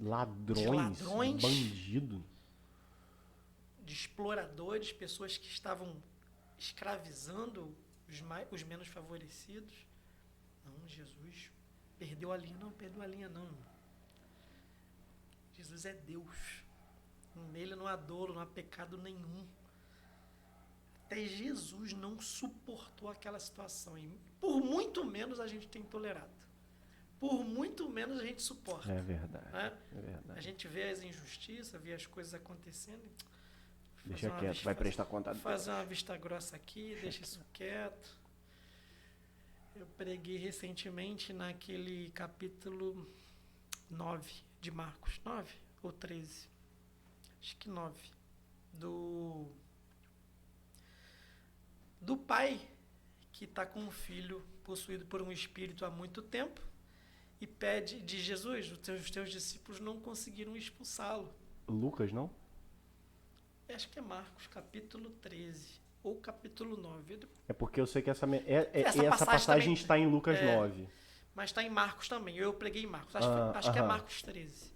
ladrões, bandido, de exploradores, pessoas que estavam escravizando os menos favorecidos. Não, Jesus perdeu a linha. Não perdeu a linha, não. Jesus é Deus. Nele não há dolo, não há pecado nenhum. Até Jesus não suportou aquela situação. E por muito menos a gente tem tolerado. Por muito menos a gente suporta. É verdade. Né? É verdade. A gente vê as injustiças, vê as coisas acontecendo. Deixa quieto, vai prestar conta. Fazer uma vista grossa aqui, deixa isso quieto. Eu preguei recentemente naquele capítulo 9 de Marcos. 9 ou 13? Acho que 9. Do pai que está com um filho possuído por um espírito há muito tempo e pede de Jesus, os teus discípulos não conseguiram expulsá-lo. Lucas, não? Acho que é Marcos, capítulo 13, ou capítulo 9. É porque eu sei que essa Essa passagem também, está em Lucas 9. mas está em Marcos também. Eu preguei em Marcos. Acho que é Marcos 13.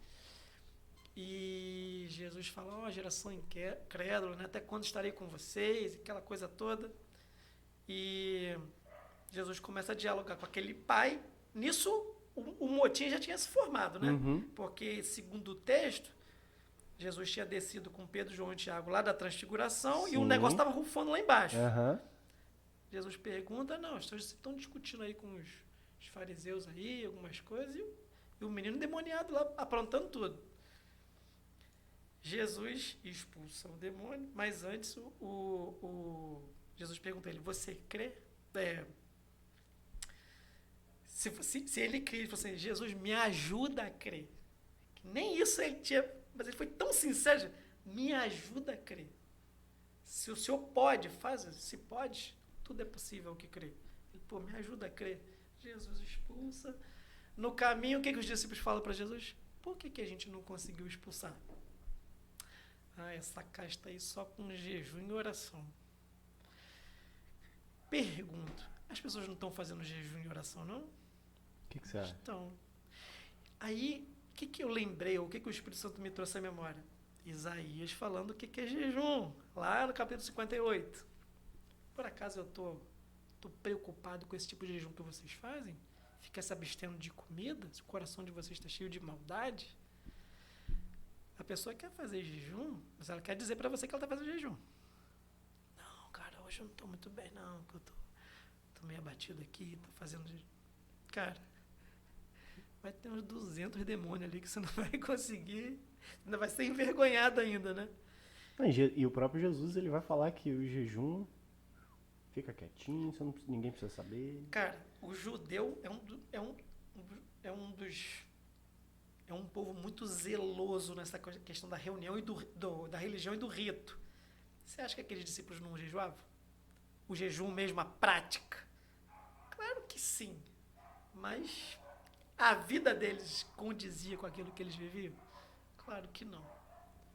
E Jesus fala, ó, geração incrédula, né? Até quando estarei com vocês? Aquela coisa toda. E Jesus começa a dialogar com aquele pai. Nisso, o motim já tinha se formado, né? Uhum. Porque, segundo o texto, Jesus tinha descido com Pedro, João e Tiago lá da Transfiguração. Sim. E o negócio estava rufando lá embaixo. Uhum. Jesus pergunta, não, vocês estão discutindo aí com os fariseus aí, algumas coisas, e o menino endemoniado lá aprontando tudo. Jesus expulsa o demônio, mas antes Jesus pergunta a ele, você crê? Se ele crê, ele falou assim, Jesus, me ajuda a crer. Nem isso ele tinha, mas ele foi tão sincero, me ajuda a crer. Se o senhor pode, faz, se pode, tudo é possível que crê. Ele, pô, me ajuda a crer. Jesus expulsa. No caminho, o que os discípulos falam para Jesus? Por que a gente não conseguiu expulsar? Ah, essa casta aí só com jejum e oração. Pergunto, as pessoas não estão fazendo jejum e oração, não? O que você acha? Então, aí, o que eu lembrei, o que o Espírito Santo me trouxe à memória? Isaías falando o que é jejum, lá no capítulo 58. Por acaso eu tô preocupado com esse tipo de jejum que vocês fazem? Fica se abstendo de comida? Se o coração de vocês está cheio de maldade? A pessoa quer fazer jejum, mas ela quer dizer para você que ela está fazendo jejum. Não, cara, hoje eu não estou muito bem, não, porque eu tô meio abatido aqui, tô fazendo jejum. Cara, vai ter uns 200 demônios ali que você não vai conseguir, ainda vai ser envergonhado ainda, né? E o próprio Jesus, ele vai falar que o jejum fica quietinho, ninguém precisa saber. Cara, o judeu é um povo muito zeloso nessa questão da reunião e da religião e do rito. Você acha que aqueles discípulos não jejuavam? O jejum mesmo, a prática? Claro que sim. Mas a vida deles condizia com aquilo que eles viviam? Claro que não.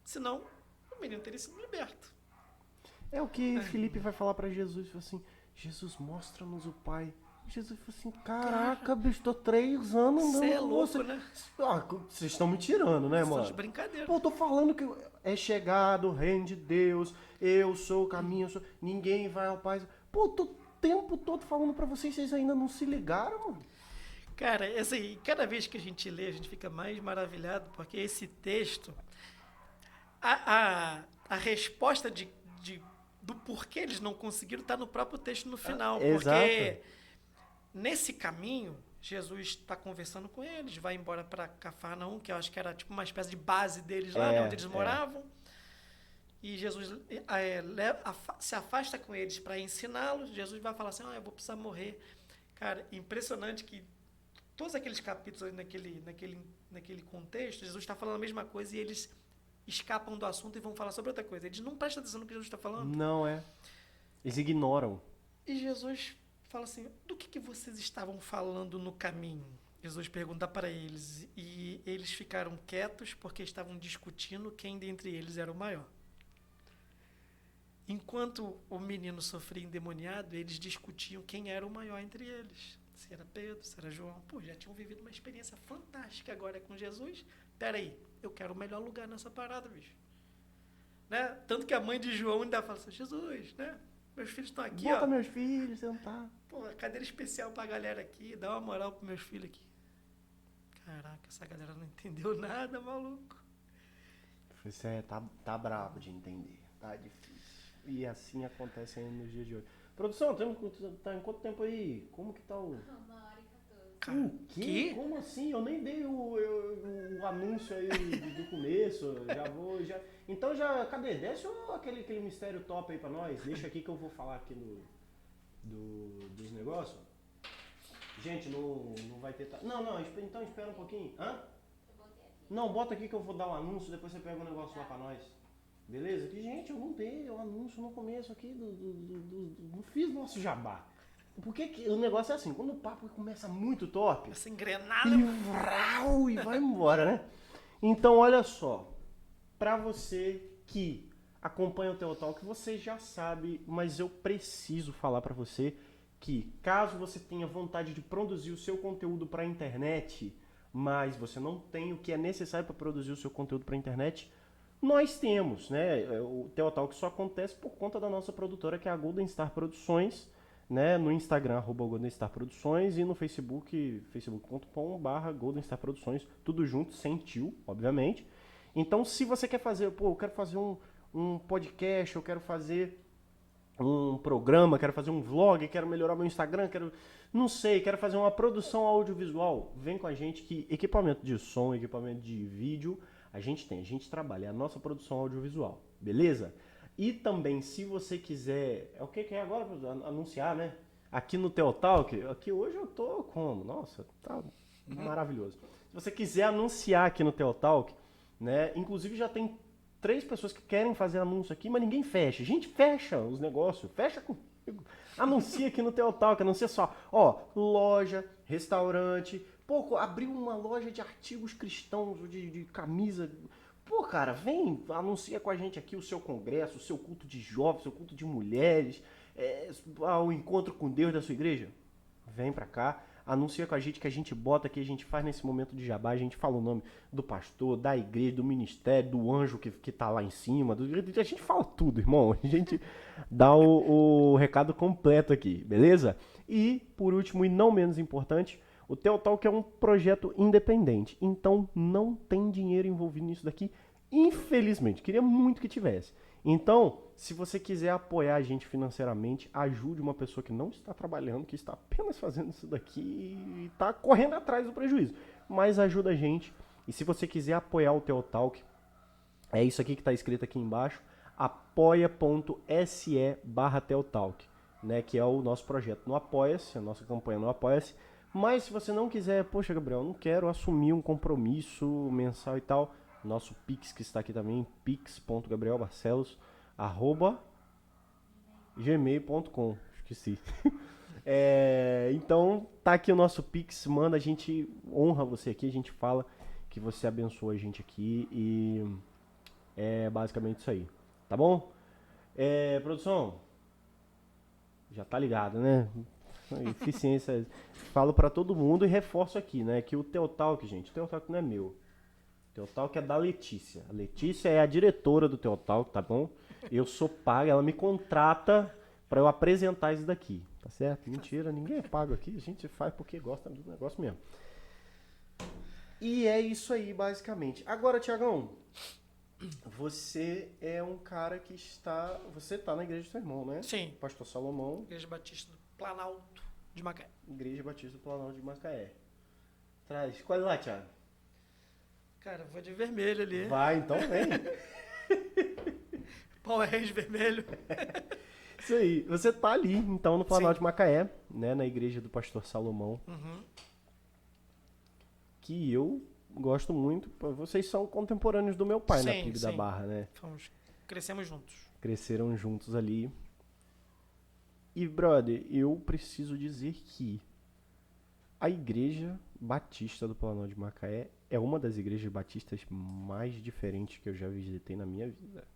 Senão, o menino teria sido liberto. É o que Felipe vai falar pra Jesus, assim, Jesus, mostra-nos o Pai. Jesus falou assim, caraca, bicho, tô 3 anos andando. Você é louco, né? Vocês estão me tirando, né, mano? São de brincadeira. Pô, eu tô falando que é chegado o reino de Deus, eu sou o caminho, ninguém vai ao Pai. Pô, tô o tempo todo falando pra vocês ainda não se ligaram, mano? Cara, assim, cada vez que a gente lê, a gente fica mais maravilhado, porque esse texto, a resposta do porquê eles não conseguiram está no próprio texto no final. Porque nesse caminho, Jesus está conversando com eles, vai embora para Cafarnaum, que eu acho que era tipo uma espécie de base deles lá, onde eles moravam. E Jesus se afasta com eles para ensiná-los. Jesus vai falar assim, eu vou precisar morrer. Cara, impressionante que todos aqueles capítulos naquele contexto, Jesus está falando a mesma coisa e eles escapam do assunto e vão falar sobre outra coisa. Eles não prestam atenção no que Jesus está falando. Não, eles ignoram. E Jesus fala assim, do que vocês estavam falando no caminho? Jesus pergunta para eles. E eles ficaram quietos porque estavam discutindo quem dentre eles era o maior. Enquanto o menino sofria endemoniado, eles discutiam quem era o maior entre eles. Se era Pedro, se era João. Pô, já tinham vivido uma experiência fantástica agora com Jesus. Peraí, eu quero o melhor lugar nessa parada, bicho. Né? Tanto que a mãe de João ainda fala assim, Jesus, né? Meus filhos estão aqui, Bota meus filhos, sentar. Pô, cadeira especial pra galera aqui, dá uma moral pros meus filhos aqui. Caraca, essa galera não entendeu nada, maluco. Você tá brabo de entender, tá difícil. E assim acontece ainda nos dias de hoje. Produção, tá em quanto tempo aí? Como que tá o... 1h14. O quê? Como assim? Eu nem dei o anúncio aí do começo. Então cadê? Desce aquele mistério top aí pra nós. Deixa aqui que eu vou falar aqui dos negócios. Gente, não vai ter... Não, então espera um pouquinho. Hã? Eu botei aqui. Não, bota aqui que eu vou dar o anúncio, depois você pega o negócio lá pra nós. Beleza? Que, gente, eu não dei o anúncio no começo aqui não fiz nosso jabá. Porque o negócio é assim, quando o papo começa muito top, Essa engrenada. ele vrau, e vai embora, né? Então, olha só. Pra você que acompanha o Teotalk, você já sabe, mas eu preciso falar pra você que caso você tenha vontade de produzir o seu conteúdo pra internet, mas você não tem o que é necessário para produzir o seu conteúdo pra internet, nós temos, né? O Teotalk só acontece por conta da nossa produtora, que é a Golden Star Produções, né? No Instagram, @Golden Star Produções, e no Facebook, facebook.com/, Golden Star Produções, tudo junto, sem tio, obviamente. Então, se você quer fazer, eu quero fazer um podcast, eu quero fazer um programa, quero fazer um vlog, quero melhorar meu Instagram, não sei, quero fazer uma produção audiovisual, vem com a gente que equipamento de som, equipamento de vídeo, a gente trabalha, é a nossa produção audiovisual, beleza? E também, se você quiser, é o que é agora, anunciar, né? Aqui no Teotalk, aqui hoje eu tô como? Nossa, tá maravilhoso. Se você quiser anunciar aqui no Teotalk, né? Inclusive já tem 3 pessoas que querem fazer anúncio aqui, mas ninguém fecha. Gente, fecha os negócios, fecha comigo. Anuncia aqui no Teotalk, anuncia só, ó, loja, restaurante, pô, abriu uma loja de artigos cristãos, de camisa. Pô, cara, vem, anuncia com a gente aqui o seu congresso, o seu culto de jovens, o seu culto de mulheres, o encontro com Deus da sua igreja. Vem pra cá, anuncia com a gente que a gente bota aqui, a gente faz nesse momento de jabá, a gente fala o nome do pastor, da igreja, do ministério, do anjo que tá lá em cima, a gente fala tudo, irmão, a gente dá o recado completo aqui, beleza? E, por último e não menos importante, o Teotalk é um projeto independente, então não tem dinheiro envolvido nisso daqui, infelizmente, queria muito que tivesse. Então, se você quiser apoiar a gente financeiramente, ajude uma pessoa que não está trabalhando, que está apenas fazendo isso daqui e está correndo atrás do prejuízo. Mas ajuda a gente. E se você quiser apoiar o Teotalk, é isso aqui que está escrito aqui embaixo, apoia.se/Teotalk, né, que é o nosso projeto no Apoia-se, a nossa campanha no Apoia-se. Mas se você não quiser, poxa, Gabriel, não quero assumir um compromisso mensal e tal, nosso Pix que está aqui também, pix.gabrielbarcelos@gmail.com. Esqueci. Então, tá aqui o nosso Pix, manda, a gente honra você aqui, a gente fala que você abençoa a gente aqui e é basicamente isso aí, tá bom? Produção, já tá ligado, né? Eficiência, falo pra todo mundo e reforço aqui, né, que o Teotalk, gente, o Teotalk não é meu. O Teotalk é da Letícia. A Letícia é a diretora do Teotalk, tá bom? Eu sou paga, ela me contrata pra eu apresentar isso daqui, tá certo? Mentira, ninguém é pago aqui, a gente faz porque gosta do negócio mesmo. E é isso aí, basicamente. Agora, Tiagão, você é um cara que está... Você tá na igreja do seu irmão, né? Sim. Pastor Salomão. Igreja Batista do Planalto de Macaé. Igreja Batista do Planalto de Macaé. Traz. Escolhe lá, Thiago. Cara, vou de vermelho ali. Vai, então vem. Power Rangers vermelho. Isso aí. Você tá ali, então, no Planalto de Macaé, né? Na igreja do pastor Salomão. Uhum. Que eu gosto muito. Vocês são contemporâneos do meu pai na Sim, PIB da sim. Barra, né? Crescemos juntos. Cresceram juntos ali. E, brother, eu preciso dizer que a igreja batista do Planalto de Macaé é uma das igrejas batistas mais diferentes que eu já visitei na minha vida.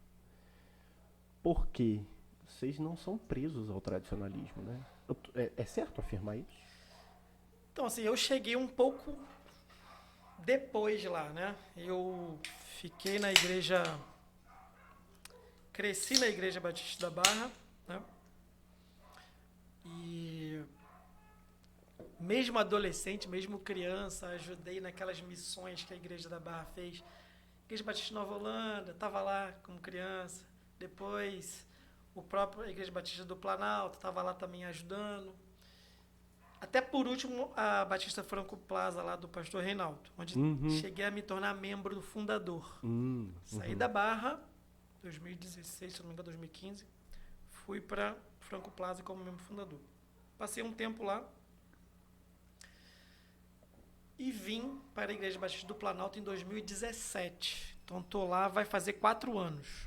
Porque vocês não são presos ao tradicionalismo, né? É certo afirmar isso? Então, assim, eu cheguei um pouco depois de lá, né? Eu fiquei na igreja... Cresci na Igreja Batista da Barra, né? E mesmo adolescente, mesmo criança, ajudei naquelas missões que a Igreja da Barra fez. Igreja Batista Nova Holanda, estava lá como criança. Depois, a Igreja Batista do Planalto, estava lá também ajudando. Até por último, a Batista Franco Plaza, lá do pastor Reinaldo, onde cheguei a me tornar membro do fundador. Saí da Barra, 2016, se não me engano, 2015, fui para Franco Plaza como membro fundador. Passei um tempo lá e vim para a Igreja Batista do Planalto em 2017. Então, estou lá, vai fazer 4 anos.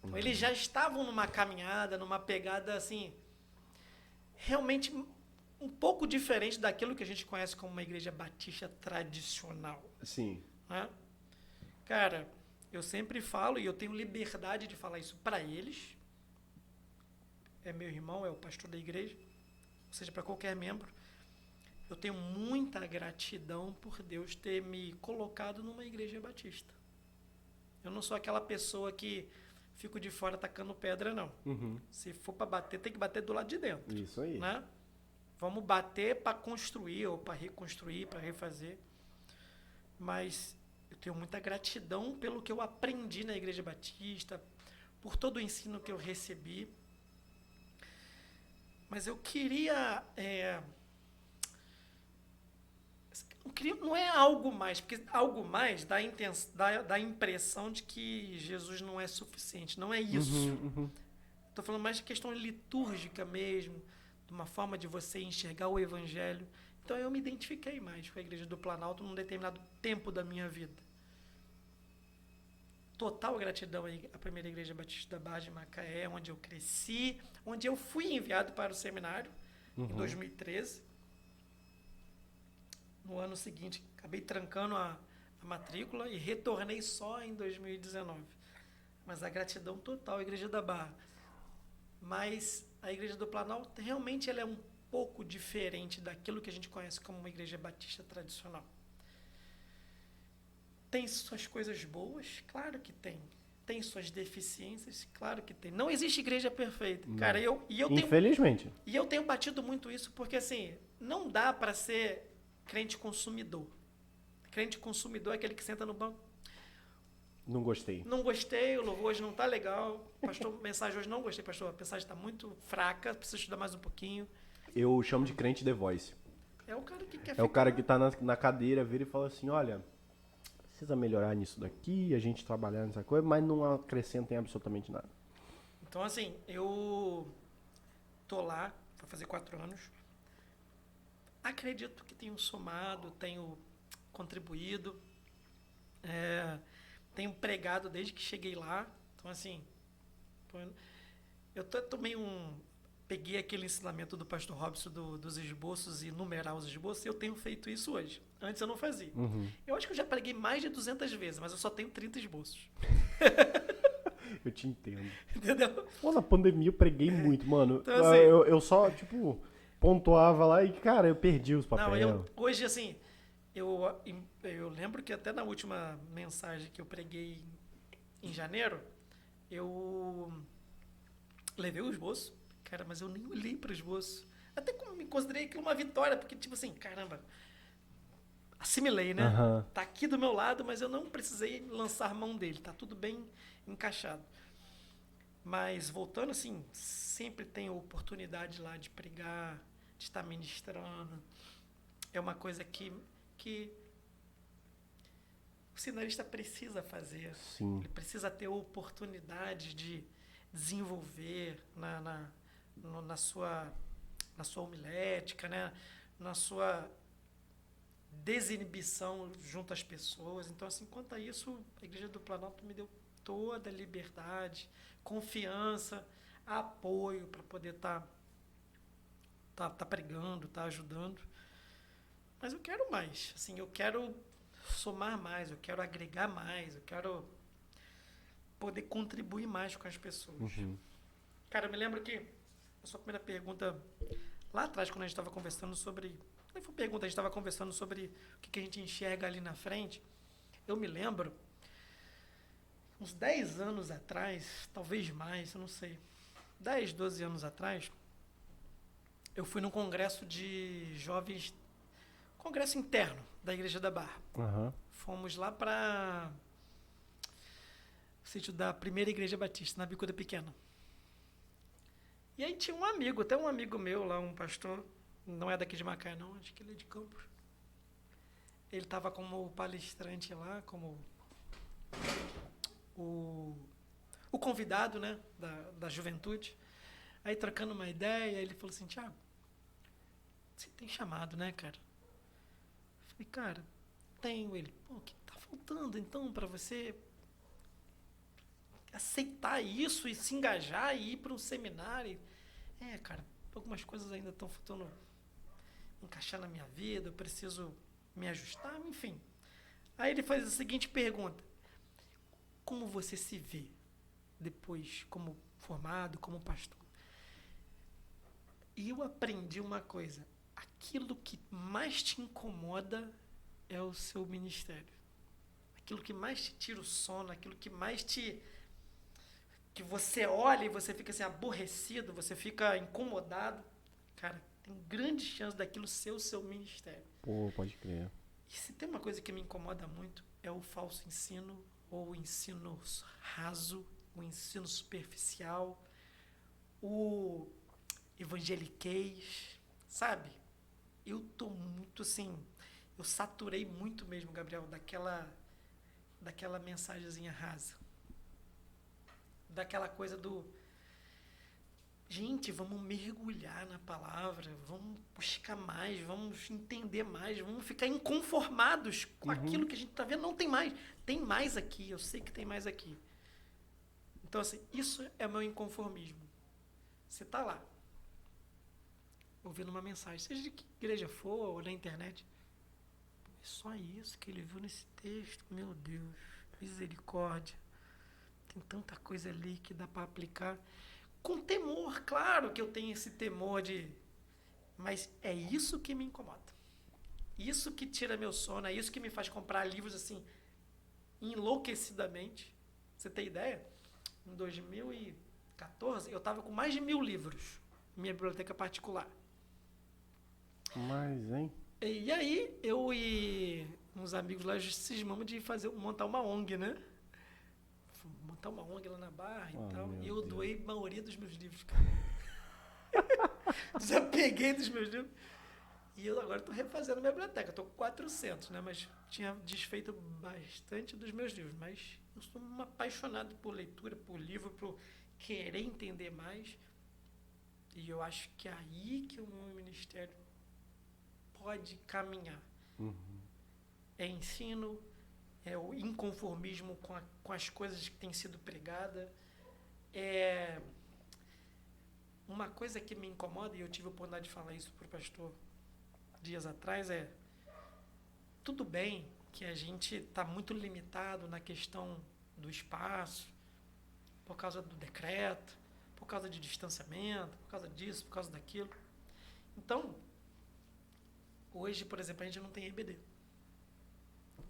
Então, eles já estavam numa caminhada, numa pegada, assim, realmente um pouco diferente daquilo que a gente conhece como uma igreja batista tradicional, Sim. né? Cara, eu sempre falo e eu tenho liberdade de falar isso para eles. É meu irmão, é o pastor da igreja, ou seja, para qualquer membro. Eu tenho muita gratidão por Deus ter me colocado numa igreja batista. Eu não sou aquela pessoa que fico de fora tacando pedra, não. Uhum. Se for para bater, tem que bater do lado de dentro. Isso aí. Né? Vamos bater para construir ou para reconstruir, para refazer. Mas eu tenho muita gratidão pelo que eu aprendi na Igreja Batista, por todo o ensino que eu recebi. Mas eu queria... não é algo mais, porque algo mais dá a impressão de que Jesus não é suficiente. Não é isso. Estou falando mais de questão litúrgica mesmo, de uma forma de você enxergar o Evangelho. Então eu me identifiquei mais com a Igreja do Planalto num determinado tempo da minha vida. Total gratidão à primeira Igreja Batista da Barra de Macaé, onde eu cresci, onde eu fui enviado para o seminário em 2013. No ano seguinte, acabei trancando a matrícula e retornei só em 2019. Mas a gratidão total à Igreja da Barra. Mas a Igreja do Planalto, realmente ela é um pouco diferente daquilo que a gente conhece como uma igreja batista tradicional. Tem suas coisas boas? Claro que tem. Tem suas deficiências? Claro que tem. Não existe igreja perfeita. Não. Cara, Infelizmente. E eu tenho batido muito isso porque, assim, não dá para ser crente consumidor. Crente consumidor é aquele que senta no banco. Não gostei. Não gostei, o louvor hoje não tá legal. Pastor, mensagem hoje não gostei, pastor. A mensagem está muito fraca, preciso estudar mais um pouquinho. Eu chamo de crente The Voice. É o cara que quer É o cara que tá na cadeira, vira e fala assim, olha, precisa melhorar nisso daqui, a gente trabalhar nessa coisa, mas não acrescenta em absolutamente nada. Então, assim, eu tô lá, vai fazer 4 anos. Acredito que tenho somado, tenho contribuído, tenho pregado desde que cheguei lá. Então, assim, eu tomei peguei aquele ensinamento do pastor Robson dos esboços e numerar os esboços, e eu tenho feito isso hoje. Antes eu não fazia. Eu acho que eu já preguei mais de 200 vezes, mas eu só tenho 30 esboços. Eu te entendo. Entendeu? Pô, na pandemia eu preguei muito, mano. Então, assim, eu só, tipo, pontuava lá e, cara, eu perdi os papéis. Não, hoje, assim, eu lembro que até na última mensagem que eu preguei em janeiro, eu levei o esboço. Cara, mas eu nem olhei para o esboço. Até como me considerei aquilo uma vitória, porque, tipo assim, caramba, assimilei, né? Tá aqui do meu lado, mas eu não precisei lançar mão dele. Tá tudo bem encaixado. Mas, voltando, assim, sempre tenho oportunidade lá de pregar, de estar ministrando. É uma coisa que o sinalista precisa fazer. Sim. Ele precisa ter oportunidade de desenvolver na sua homilética, né? Na sua desinibição junto às pessoas. Então, assim, quanto a isso, a Igreja do Planalto me deu toda a liberdade, confiança, apoio para poder tá pregando, tá ajudando. Mas eu quero mais, assim, eu quero somar mais, eu quero agregar mais, eu quero poder contribuir mais com as pessoas. Cara, eu me lembro que a sua primeira pergunta, lá atrás, quando a gente estava conversando sobre... Nem foi pergunta, a gente estava conversando sobre o que a gente enxerga ali na frente. Eu me lembro, uns 10 anos atrás, talvez mais, eu não sei, 10, 12 anos atrás, eu fui num congresso de jovens, congresso interno da Igreja da Barra. Fomos lá para o sítio da primeira Igreja Batista, na Bicuda Pequena. E aí tinha um amigo, até um amigo meu lá, um pastor, não é daqui de Macaé não, acho que ele é de Campos. Ele estava como palestrante lá, como o convidado, né, da juventude. Aí trocando uma ideia, ele falou assim, Thiago, você tem chamado, né, cara? Eu falei, cara, tenho. Ele, pô, o que tá faltando então para você aceitar isso e se engajar e ir para um seminário? Cara, algumas coisas ainda estão faltando encaixar na minha vida, eu preciso me ajustar, enfim. Aí ele faz a seguinte pergunta: como você se vê depois como formado, como pastor? E eu aprendi uma coisa: aquilo que mais te incomoda é o seu ministério. Aquilo que mais te tira o sono, aquilo que mais te... que você olha e você fica assim aborrecido, você fica incomodado. Cara, tem grande chance daquilo ser o seu ministério. Pô, pode crer. E se tem uma coisa que me incomoda muito, é o falso ensino, ou o ensino raso, o ensino superficial, o evangeliquez, sabe? Eu tô muito assim, eu saturei muito mesmo, Gabriel, daquela mensagenzinha rasa. Daquela coisa do... Gente, vamos mergulhar na palavra, vamos buscar mais, vamos entender mais, vamos ficar inconformados com aquilo que a gente está vendo. Não tem mais. Tem mais aqui, eu sei que tem mais aqui. Então, assim, isso é o meu inconformismo. Você está lá, ouvindo uma mensagem, seja de que igreja for ou na internet. É só isso que ele viu nesse texto. Meu Deus, misericórdia. Tem tanta coisa ali que dá para aplicar. Com temor, claro que eu tenho esse temor de... Mas é isso que me incomoda. Isso que tira meu sono, é isso que me faz comprar livros assim, enlouquecidamente. Você tem ideia? Em 2014, eu estava com mais de 1.000 livros na minha biblioteca particular. Mas, hein? E aí, eu e uns amigos lá cismamos de montar uma ONG, né? Montar uma ONG lá na Barra e tal. E eu doei a maioria dos meus livros, cara. Desapeguei dos meus livros. E eu agora estou refazendo a minha biblioteca. Estou com 400, né? Mas tinha desfeito bastante dos meus livros. Mas eu sou um apaixonado por leitura, por livro, por querer entender mais. E eu acho que é aí que o meu ministério pode caminhar. É ensino, é o inconformismo com as coisas que têm sido pregadas. É uma coisa que me incomoda, e eu tive a oportunidade de falar isso para o pastor dias atrás, é tudo bem que a gente está muito limitado na questão do espaço, por causa do decreto, por causa de distanciamento, por causa disso, por causa daquilo. Então, hoje, por exemplo, a gente não tem EBD.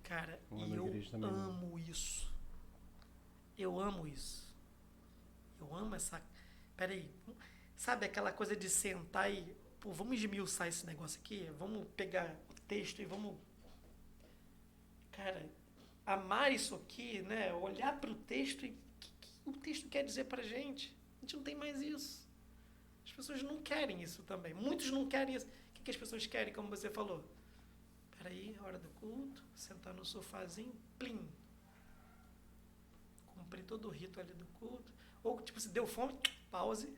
Cara, e eu amo isso. Eu amo isso. Eu amo essa... Peraí. Sabe aquela coisa de sentar e... Pô, vamos esmiuçar esse negócio aqui? Vamos pegar o texto e vamos... Cara, amar isso aqui, né? Olhar para o texto e... O que o texto quer dizer pra gente? A gente não tem mais isso. As pessoas não querem isso também. Muitos não querem isso. O que as pessoas querem, como você falou? Peraí, hora do culto, sentar no sofazinho, plim. Cumprir todo o rito ali do culto. Ou, tipo, se deu fome, pause.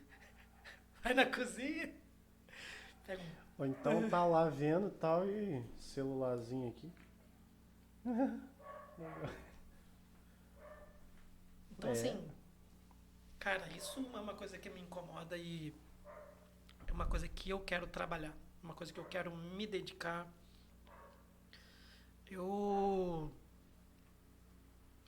Vai na cozinha. Pega Ou então tá lá vendo tal e celularzinho aqui. Então, assim, cara, isso é uma coisa que me incomoda e é uma coisa que eu quero trabalhar. Uma coisa que eu quero me dedicar. Eu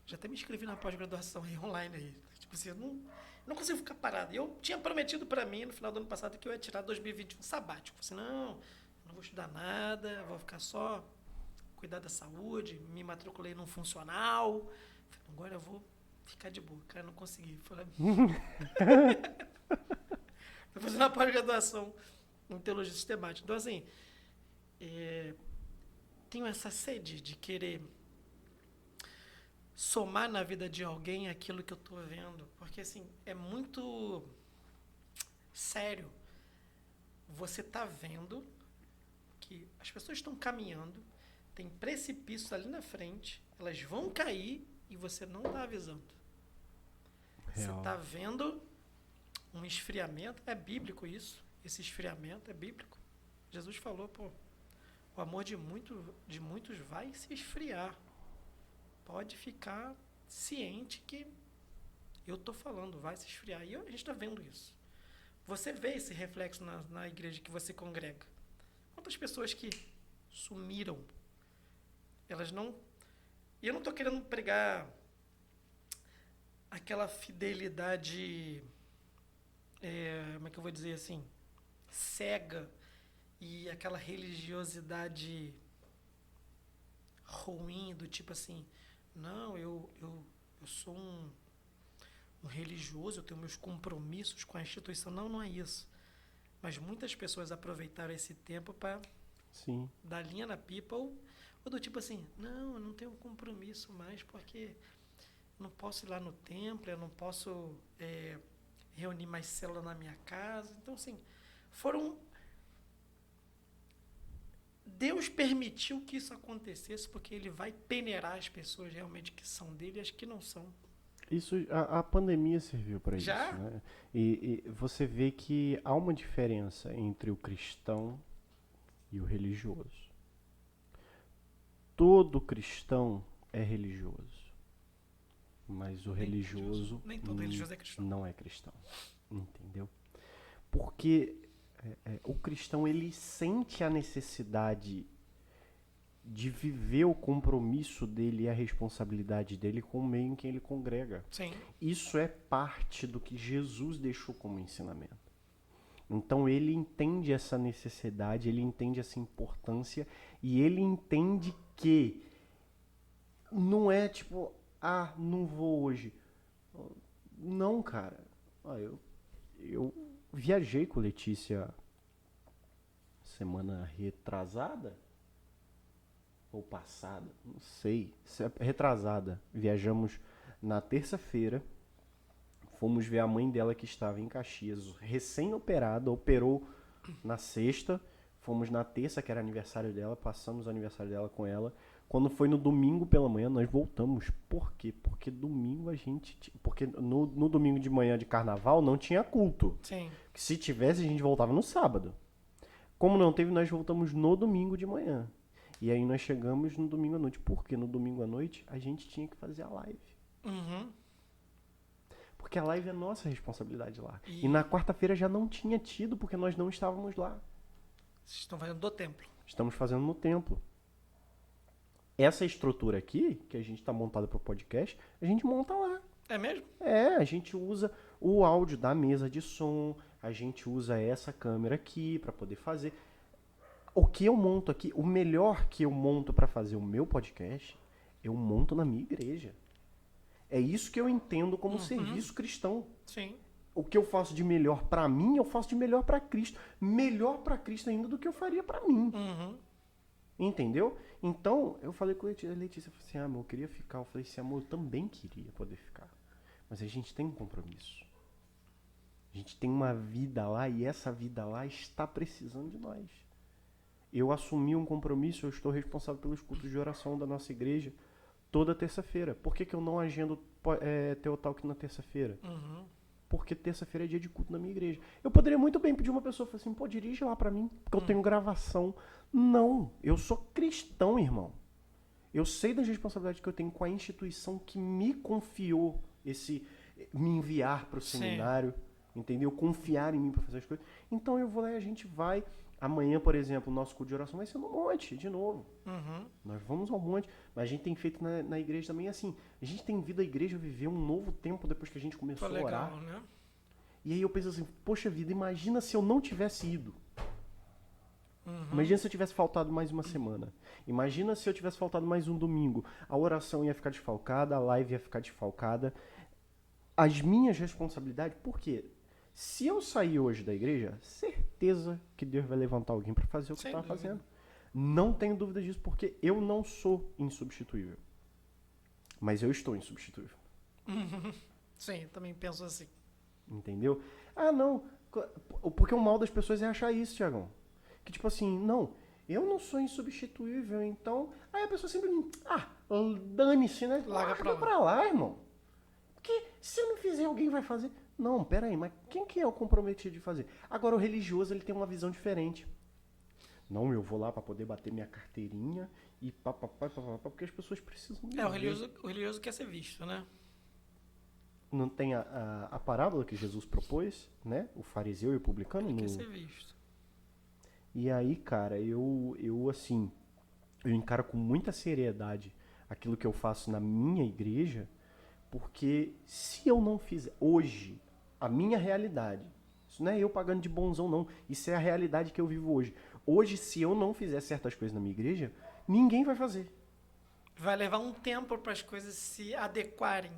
já até me inscrevi na pós-graduação aí, online aí. Tipo assim, eu não consigo ficar parado. Eu tinha prometido pra mim no final do ano passado que eu ia tirar 2021 sabático. Eu falei assim, não vou estudar nada, vou ficar só cuidar da saúde. Me matriculei num funcional. Falei, agora eu vou ficar de boa. Cara, não consegui. Falei, tô fazendo uma pós-graduação em teologia sistemática. Então, assim, tenho essa sede de querer somar na vida de alguém aquilo que eu estou vendo. Porque, assim, é muito sério. Você está vendo que as pessoas estão caminhando, tem precipícios ali na frente, elas vão cair e você não está avisando. Você está vendo um esfriamento, é bíblico isso, esse esfriamento é bíblico. Jesus falou, pô, o amor de muitos vai se esfriar. Pode ficar ciente que eu estou falando, vai se esfriar. E a gente está vendo isso. Você vê esse reflexo na igreja que você congrega. Quantas pessoas que sumiram, elas não... E eu não estou querendo pregar aquela fidelidade, como é que eu vou dizer assim, cega, e aquela religiosidade ruim, do tipo assim, não, eu sou um religioso, eu tenho meus compromissos com a instituição. Não, não é isso. Mas muitas pessoas aproveitaram esse tempo para Sim. dar linha na pipa, ou do tipo assim, não, eu não tenho compromisso mais porque eu não posso ir lá no templo, eu não posso reunir mais célula na minha casa. Então, assim, Deus permitiu que isso acontecesse porque ele vai peneirar as pessoas realmente que são dele e as que não são. Isso, a pandemia serviu para isso, Já? né? E você vê que há uma diferença entre o cristão e o religioso. Todo cristão é religioso, mas o religioso Nem todo religioso é cristão. não é cristão, entendeu? Porque o cristão, ele sente a necessidade de viver o compromisso dele e a responsabilidade dele com o meio em que ele congrega. Sim. Isso é parte do que Jesus deixou como ensinamento. Então ele entende essa necessidade, ele entende essa importância e ele entende que não é tipo, não vou hoje. Não, cara. Eu viajei com Letícia semana retrasada ou passada, não sei, retrasada. Viajamos na terça-feira, fomos ver a mãe dela que estava em Caxias, recém-operada, operou na sexta, fomos na terça, que era aniversário dela, passamos o aniversário dela com ela. Quando foi no domingo pela manhã, nós voltamos. Por quê? Porque domingo porque no domingo de manhã de carnaval não tinha culto. Sim. Se tivesse, a gente voltava no sábado. Como não teve, nós voltamos no domingo de manhã. E aí nós chegamos no domingo à noite. Por quê? No domingo à noite a gente tinha que fazer a live. Uhum. Porque a live é nossa responsabilidade lá. E na quarta-feira já não tinha tido, porque nós não estávamos lá. Vocês estão fazendo do templo. Estamos fazendo no templo. Essa estrutura aqui, que a gente está montada para o podcast, a gente monta lá. É mesmo? A gente usa o áudio da mesa de som, a gente usa essa câmera aqui para poder fazer. O que eu monto aqui, o melhor que eu monto para fazer o meu podcast, eu monto na minha igreja. É isso que eu entendo como serviço cristão. Sim. O que eu faço de melhor para mim, eu faço de melhor para Cristo. Melhor para Cristo ainda do que eu faria para mim. Uhum. Entendeu? Então, eu falei com a Letícia, falei assim, amor, eu queria ficar. Eu falei assim, amor, eu também queria poder ficar. Mas a gente tem um compromisso. A gente tem uma vida lá e essa vida lá está precisando de nós. Eu assumi um compromisso, eu estou responsável pelos cultos de oração da nossa igreja toda terça-feira. Por que eu não agendo Teotalk na terça-feira? Uhum. Porque terça-feira é dia de culto na minha igreja. Eu poderia muito bem pedir uma pessoa, falar assim, dirige lá pra mim, porque eu tenho gravação. Não, eu sou cristão, irmão. Eu sei das responsabilidades que eu tenho com a instituição que me confiou me enviar pro seminário, entendeu? Confiar em mim pra fazer as coisas. Então eu vou lá e a gente vai. Amanhã, por exemplo, o nosso culto de oração vai ser no monte, de novo. Uhum. Nós vamos ao monte. Mas a gente tem feito na igreja também assim. A gente tem vindo a igreja viver um novo tempo depois que a gente começou a orar. Legal, né? E aí eu penso assim, poxa vida, imagina se eu não tivesse ido. Uhum. Imagina se eu tivesse faltado mais uma semana. Imagina se eu tivesse faltado mais um domingo. A oração ia ficar desfalcada, a live ia ficar desfalcada. As minhas responsabilidades, por quê? Se eu sair hoje da igreja, certeza que Deus vai levantar alguém para fazer o que está fazendo. Não tenho dúvida disso, porque eu não sou insubstituível. Mas eu estou insubstituível. Uhum. Sim, também penso assim. Entendeu? Não. Porque o mal das pessoas é achar isso, Tiagão. Que tipo assim, não, eu não sou insubstituível, então... Aí a pessoa simplesmente, dane-se, né? Larga pra lá, irmão. Porque se eu não fizer, alguém vai fazer... Não, pera aí, mas quem que é o comprometido de fazer? Agora, o religioso, ele tem uma visão diferente. Não, eu vou lá para poder bater minha carteirinha e porque as pessoas precisam... O religioso quer ser visto, né? Não tem a parábola que Jesus propôs, né? O fariseu e o publicano. Ele quer ser visto. E aí, cara, eu assim, eu encaro com muita seriedade aquilo que eu faço na minha igreja, porque se eu não fizer hoje a minha realidade, isso não é eu pagando de bonzão não, isso é a realidade que eu vivo hoje. Hoje, se eu não fizer certas coisas na minha igreja, ninguém vai fazer. Vai levar um tempo para as coisas se adequarem.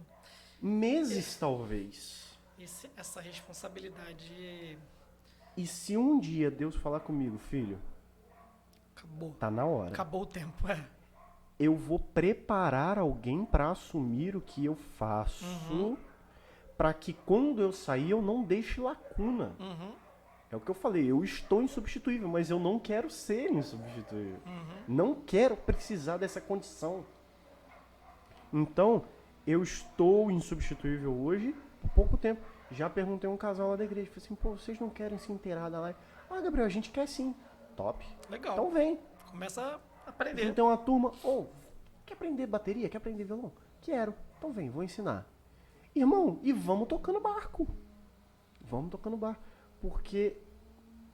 Meses, talvez. Essa responsabilidade E se um dia Deus falar comigo, filho, acabou. tá na hora. Acabou o tempo, Eu vou preparar alguém para assumir o que eu faço, para que quando eu sair eu não deixe lacuna. É o que eu falei, eu estou insubstituível, mas eu não quero ser insubstituível. Não quero precisar dessa condição. Então, eu estou insubstituível hoje por pouco tempo. Já perguntei a um casal lá da igreja, falei assim, pô, vocês não querem se inteirar da live? Ah, Gabriel, a gente quer sim. Top. Legal. Então vem. Começa a A aprender. gente tem uma turma, quer aprender bateria? Quer aprender violão? Quero. Então vem, vou ensinar. Irmão, e vamos tocando barco. Vamos tocando barco. Porque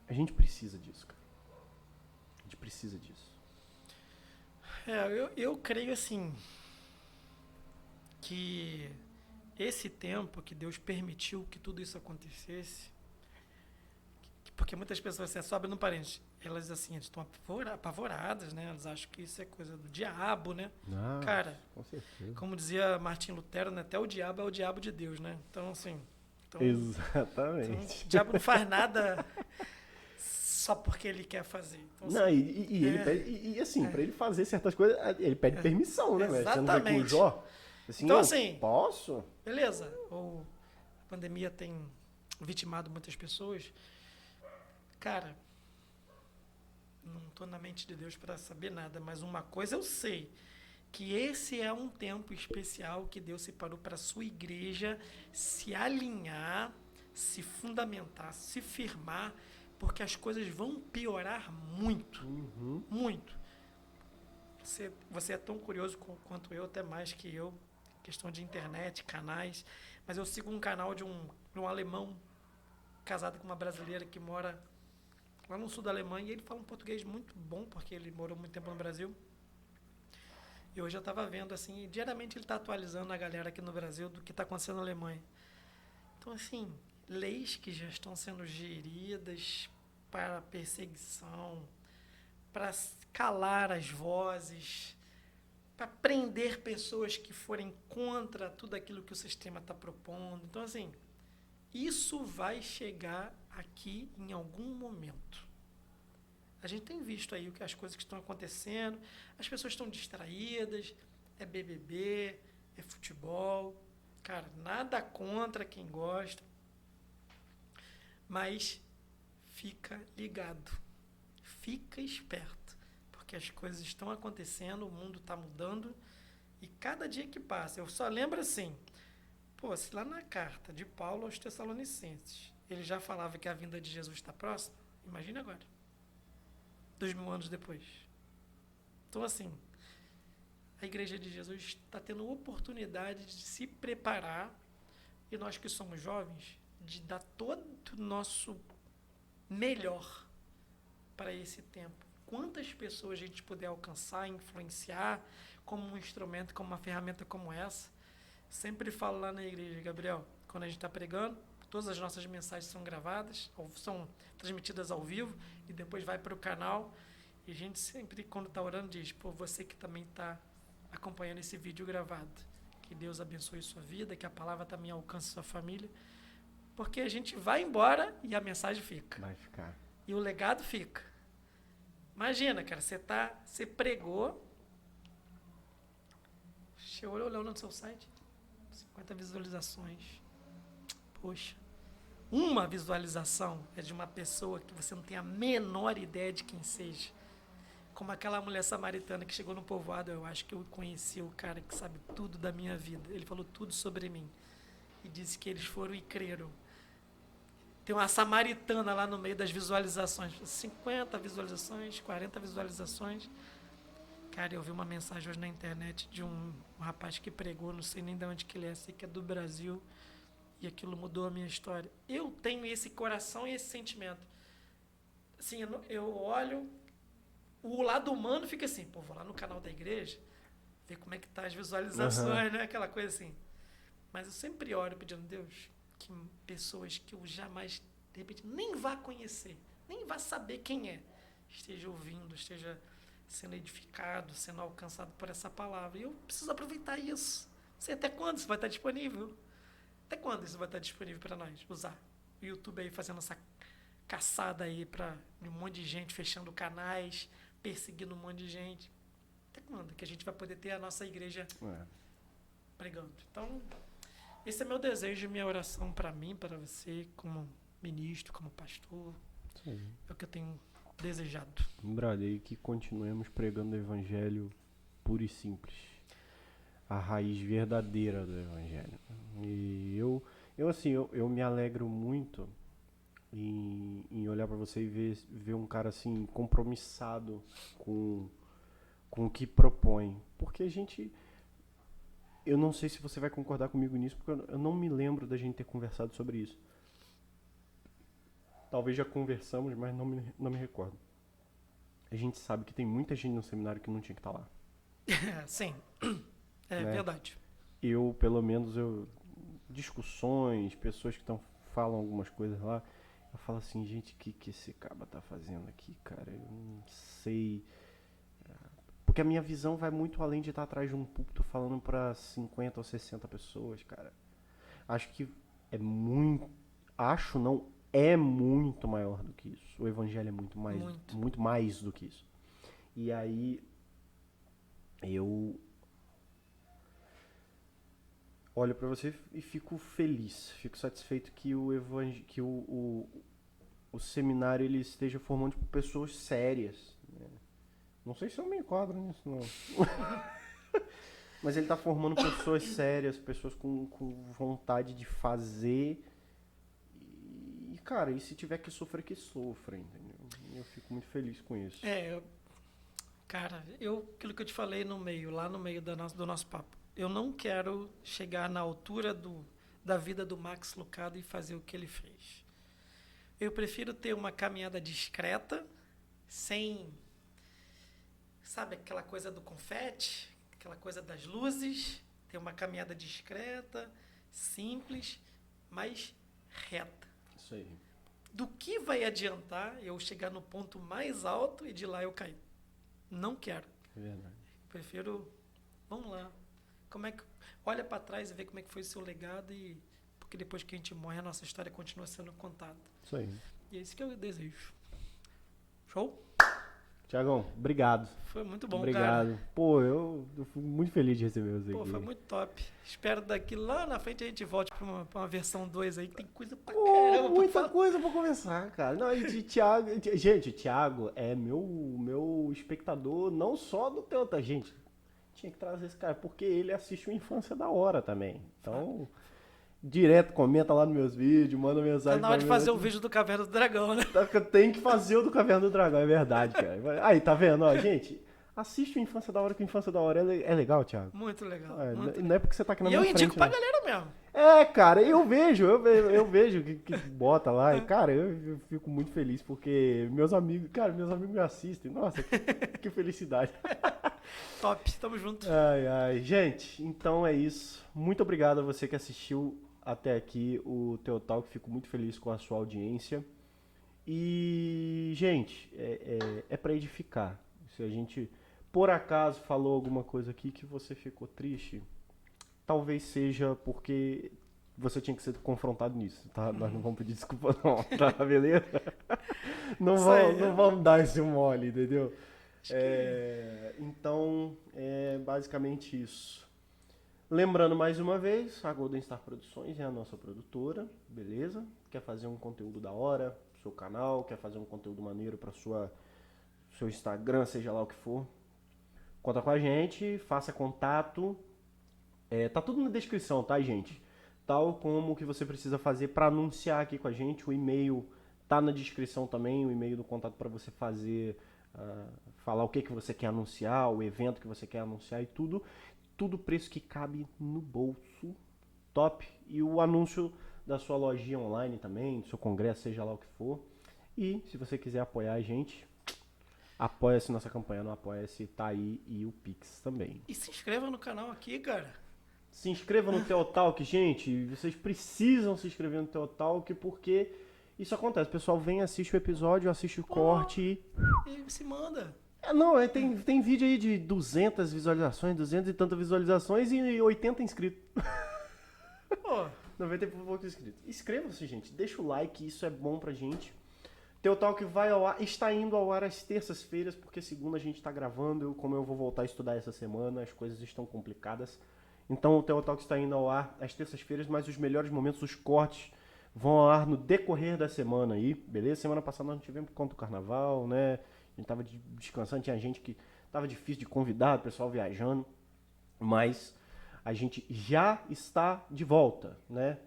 a gente precisa disso, cara. A gente precisa disso. Eu creio assim que esse tempo que Deus permitiu que tudo isso acontecesse, porque muitas pessoas assim, sobem no parente, elas assim, estão apavoradas, né? Elas acham que isso é coisa do diabo, né? Ah, Cara, com certeza. como dizia Martim Lutero, né? Até o diabo é o diabo de Deus, né? Então, assim... Então, Exatamente. o diabo não faz nada só porque ele quer fazer. Então, Não, ele pede, assim, pra ele fazer certas coisas, ele pede permissão, né, velho? Você não vê com o Jó? Assim, Então, assim, posso? beleza, a pandemia tem vitimado muitas pessoas. Cara, não estou na mente de Deus para saber nada, mas uma coisa eu sei, que esse é um tempo especial que Deus separou para a sua igreja se alinhar, se fundamentar, se firmar, porque as coisas vão piorar muito, muito. Você é tão curioso quanto eu, até mais que eu, questão de internet, canais, mas eu sigo um canal de um alemão casado com uma brasileira que mora lá no sul da Alemanha, e ele fala um português muito bom, porque ele morou muito tempo no Brasil. E hoje eu estava vendo, assim, diariamente ele está atualizando a galera aqui no Brasil do que está acontecendo na Alemanha. Então, assim, leis que já estão sendo geridas para perseguição, para calar as vozes, para prender pessoas que forem contra tudo aquilo que o sistema está propondo. Então, assim, isso vai chegar aqui em algum momento. A gente tem visto aí as coisas que estão acontecendo, as pessoas estão distraídas, é BBB, é futebol. Cara, nada contra quem gosta, mas fica ligado, fica esperto, porque as coisas estão acontecendo, o mundo está mudando, e cada dia que passa, eu só lembro assim, se lá na carta de Paulo aos Tessalonicenses, ele já falava que a vinda de Jesus está próxima, imagine agora. 2000 anos depois. Então, assim, a Igreja de Jesus está tendo oportunidade de se preparar, e nós que somos jovens, de dar todo o nosso melhor para esse tempo. Quantas pessoas a gente puder alcançar, influenciar, como um instrumento, como uma ferramenta como essa. Sempre falo lá na igreja, Gabriel, quando a gente está pregando, todas as nossas mensagens são gravadas, ou são transmitidas ao vivo, e depois vai para o canal. E a gente sempre, quando está orando, diz, você que também está acompanhando esse vídeo gravado, que Deus abençoe sua vida, que a palavra também alcance sua família, porque a gente vai embora e a mensagem fica. Vai ficar. E o legado fica. Imagina, cara, você pregou, chegou olhando no seu site, 50 visualizações. Poxa, uma visualização é de uma pessoa que você não tem a menor ideia de quem seja. Como aquela mulher samaritana que chegou no povoado, eu acho que eu conheci o cara que sabe tudo da minha vida. Ele falou tudo sobre mim. E disse que eles foram e creram. Tem uma samaritana lá no meio das visualizações. 50 visualizações, 40 visualizações. Cara, eu vi uma mensagem hoje na internet de um rapaz que pregou, não sei nem de onde que ele é, sei que é do Brasil. E aquilo mudou a minha história. Eu tenho esse coração e esse sentimento. assim, eu olho, o lado humano fica assim, pô, vou lá no canal da igreja, ver como é que tá as visualizações, né? Aquela coisa assim. Mas eu sempre oro pedindo, Deus, que pessoas que eu jamais, de repente, nem vá conhecer, nem vá saber quem é, esteja ouvindo, esteja sendo edificado, sendo alcançado por essa palavra. E eu preciso aproveitar isso. Não sei até quando isso vai estar disponível. Até quando isso vai estar disponível para nós usar? O YouTube aí fazendo essa caçada aí para um monte de gente, fechando canais, perseguindo um monte de gente. Até quando que a gente vai poder ter a nossa igreja pregando? Então, esse é meu desejo, minha oração para mim, para você, como ministro, como pastor. Sim. É o que eu tenho desejado. Brother, e que continuemos pregando o evangelho puro e simples. A raiz verdadeira do evangelho. E eu me alegro muito em olhar para você e ver um cara assim compromissado com o que propõe. Porque eu não sei se você vai concordar comigo nisso, porque eu não me lembro da gente ter conversado sobre isso. Talvez já conversamos, mas não me recordo. A gente sabe que tem muita gente no seminário que não tinha que estar lá. Sim, é Né? verdade. Pelo menos, discussões, pessoas que falam algumas coisas lá, eu falo assim, gente, o que esse caba tá fazendo aqui, cara? Eu não sei. Porque a minha visão vai muito além de estar atrás de um púlpito falando pra 50 ou 60 pessoas, cara. Acho que é muito. Acho não, é muito maior do que isso. O evangelho é muito mais do que isso. E aí eu olho pra você e fico feliz, fico satisfeito que o seminário ele esteja formando tipo, pessoas sérias. Né? Não sei se eu me enquadro nisso, não. Mas ele tá formando pessoas sérias, pessoas com vontade de fazer. E, cara, e se tiver que sofrer, que sofra, entendeu? Eu fico muito feliz com isso. Cara, aquilo que eu te falei lá no meio do nosso papo, eu não quero chegar na altura da vida do Max Lucado e fazer o que ele fez. Eu prefiro ter uma caminhada discreta, sem, sabe, aquela coisa do confete, aquela coisa das luzes, ter uma caminhada discreta, simples, mas reta. Isso aí. Do que vai adiantar eu chegar no ponto mais alto e de lá eu cair? Não quero. É verdade. Prefiro, vamos lá. Olha para trás e vê como é que foi o seu legado porque depois que a gente morre a nossa história continua sendo contada. Isso aí. E é isso que eu desejo. Show? Tiagão, obrigado. Foi muito bom, obrigado. cara. Pô, eu fico muito feliz de receber você aqui. Pô, foi muito top. Espero daqui lá na frente a gente volte pra uma versão 2 aí, que tem coisa pra caramba. Muita coisa pra conversar, cara. Não, e Thiago, gente, o Thiago é meu espectador, não só do teu, tá, gente? Tinha que trazer esse cara, porque ele assiste o Infância da Hora também. Então, direto comenta lá nos meus vídeos, manda mensagem. Tá na hora de fazer o vídeo do Caverna do Dragão, né? Tem que fazer o do Caverna do Dragão, é verdade, cara. Aí, tá vendo? Ó, gente, assiste o Infância da Hora, que o Infância da Hora é legal, Thiago. Muito legal. Não é porque você tá aqui na minha frente. E eu indico pra né? galera mesmo. Cara, eu vejo que bota lá. E, cara, eu fico muito feliz porque meus amigos me assistem. Nossa, que felicidade. Top, tamo junto. Ai. Gente, então é isso. Muito obrigado a você que assistiu até aqui o Teotalk. Fico muito feliz com a sua audiência. E, gente, é pra edificar. Se a gente, por acaso, falou alguma coisa aqui que você ficou triste, talvez seja porque você tinha que ser confrontado nisso, tá? Nós não vamos pedir desculpa não, tá? Beleza? Não vamos dar esse mole, entendeu? Então, é basicamente isso. Lembrando mais uma vez, a Golden Star Produções é a nossa produtora, beleza? Quer fazer um conteúdo da hora pro seu canal, quer fazer um conteúdo maneiro para seu Instagram, seja lá o que for. Conta com a gente, faça contato. Tá tudo na descrição, tá, gente? Tal como o que você precisa fazer para anunciar aqui com a gente. O e-mail tá na descrição também, o e-mail do contato para você fazer, falar o que você quer anunciar, o evento que você quer anunciar e tudo. Tudo preço que cabe no bolso. Top. E o anúncio da sua lojinha online também, do seu congresso, seja lá o que for. E se você quiser apoiar a gente, apoia-se nossa campanha no Apoia-se, tá aí, e o Pix também. E se inscreva no canal aqui, cara. Se inscreva no Teotalk, gente. Vocês precisam se inscrever no Teotalk, porque isso acontece. O pessoal vem, assiste o episódio, assiste o corte e... E se manda. Tem vídeo aí de 200 visualizações, 200 e tantas visualizações e 80 inscritos. Pô, 90 e poucos inscritos. Inscreva-se, gente. Deixa o like, isso é bom pra gente. Teotalk vai ao ar, está indo ao ar às terças-feiras, porque segunda a gente tá gravando. Como eu vou voltar a estudar essa semana, as coisas estão complicadas. Então o Teotalk está indo ao ar às terças-feiras, mas os melhores momentos, os cortes, vão ao ar no decorrer da semana aí, beleza? Semana passada nós não tivemos por conta do carnaval, né? A gente tava descansando, tinha gente que tava difícil de convidar, o pessoal viajando, mas a gente já está de volta, né?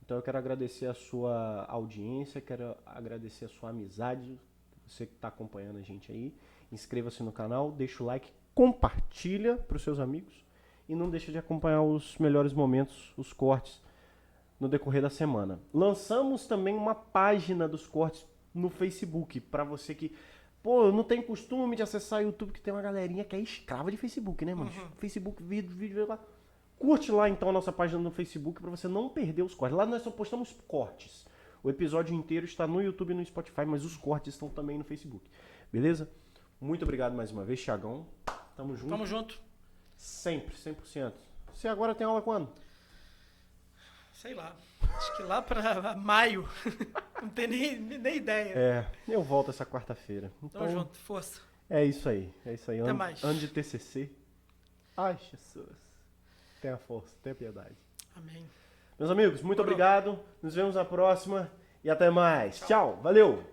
Então eu quero agradecer a sua audiência, quero agradecer a sua amizade, você que está acompanhando a gente aí. Inscreva-se no canal, deixa o like, compartilha para os seus amigos e não deixa de acompanhar os melhores momentos, os cortes, no decorrer da semana. Lançamos também uma página dos cortes no Facebook, para você que, pô, não tem costume de acessar o YouTube, que tem uma galerinha que é escrava de Facebook, né, mano? Facebook, vídeo lá. Curte lá então a nossa página no Facebook para você não perder os cortes. Lá nós só postamos cortes. O episódio inteiro está no YouTube e no Spotify, mas os cortes estão também no Facebook. Beleza? Muito obrigado mais uma vez, Thiagão. Tamo junto. tamo junto. Sempre, 100%. Você agora tem aula quando? Sei lá. Acho que lá pra maio. Não tem nem ideia. É, eu volto essa quarta-feira. Então, Tamo junto. Força. é isso aí. É isso aí. Até mais. Ano de TCC. Ai, Jesus. Tenha força, tenha piedade. Amém. Meus amigos, muito Demorou. obrigado. Nos vemos na próxima e até mais. Tchau. Valeu.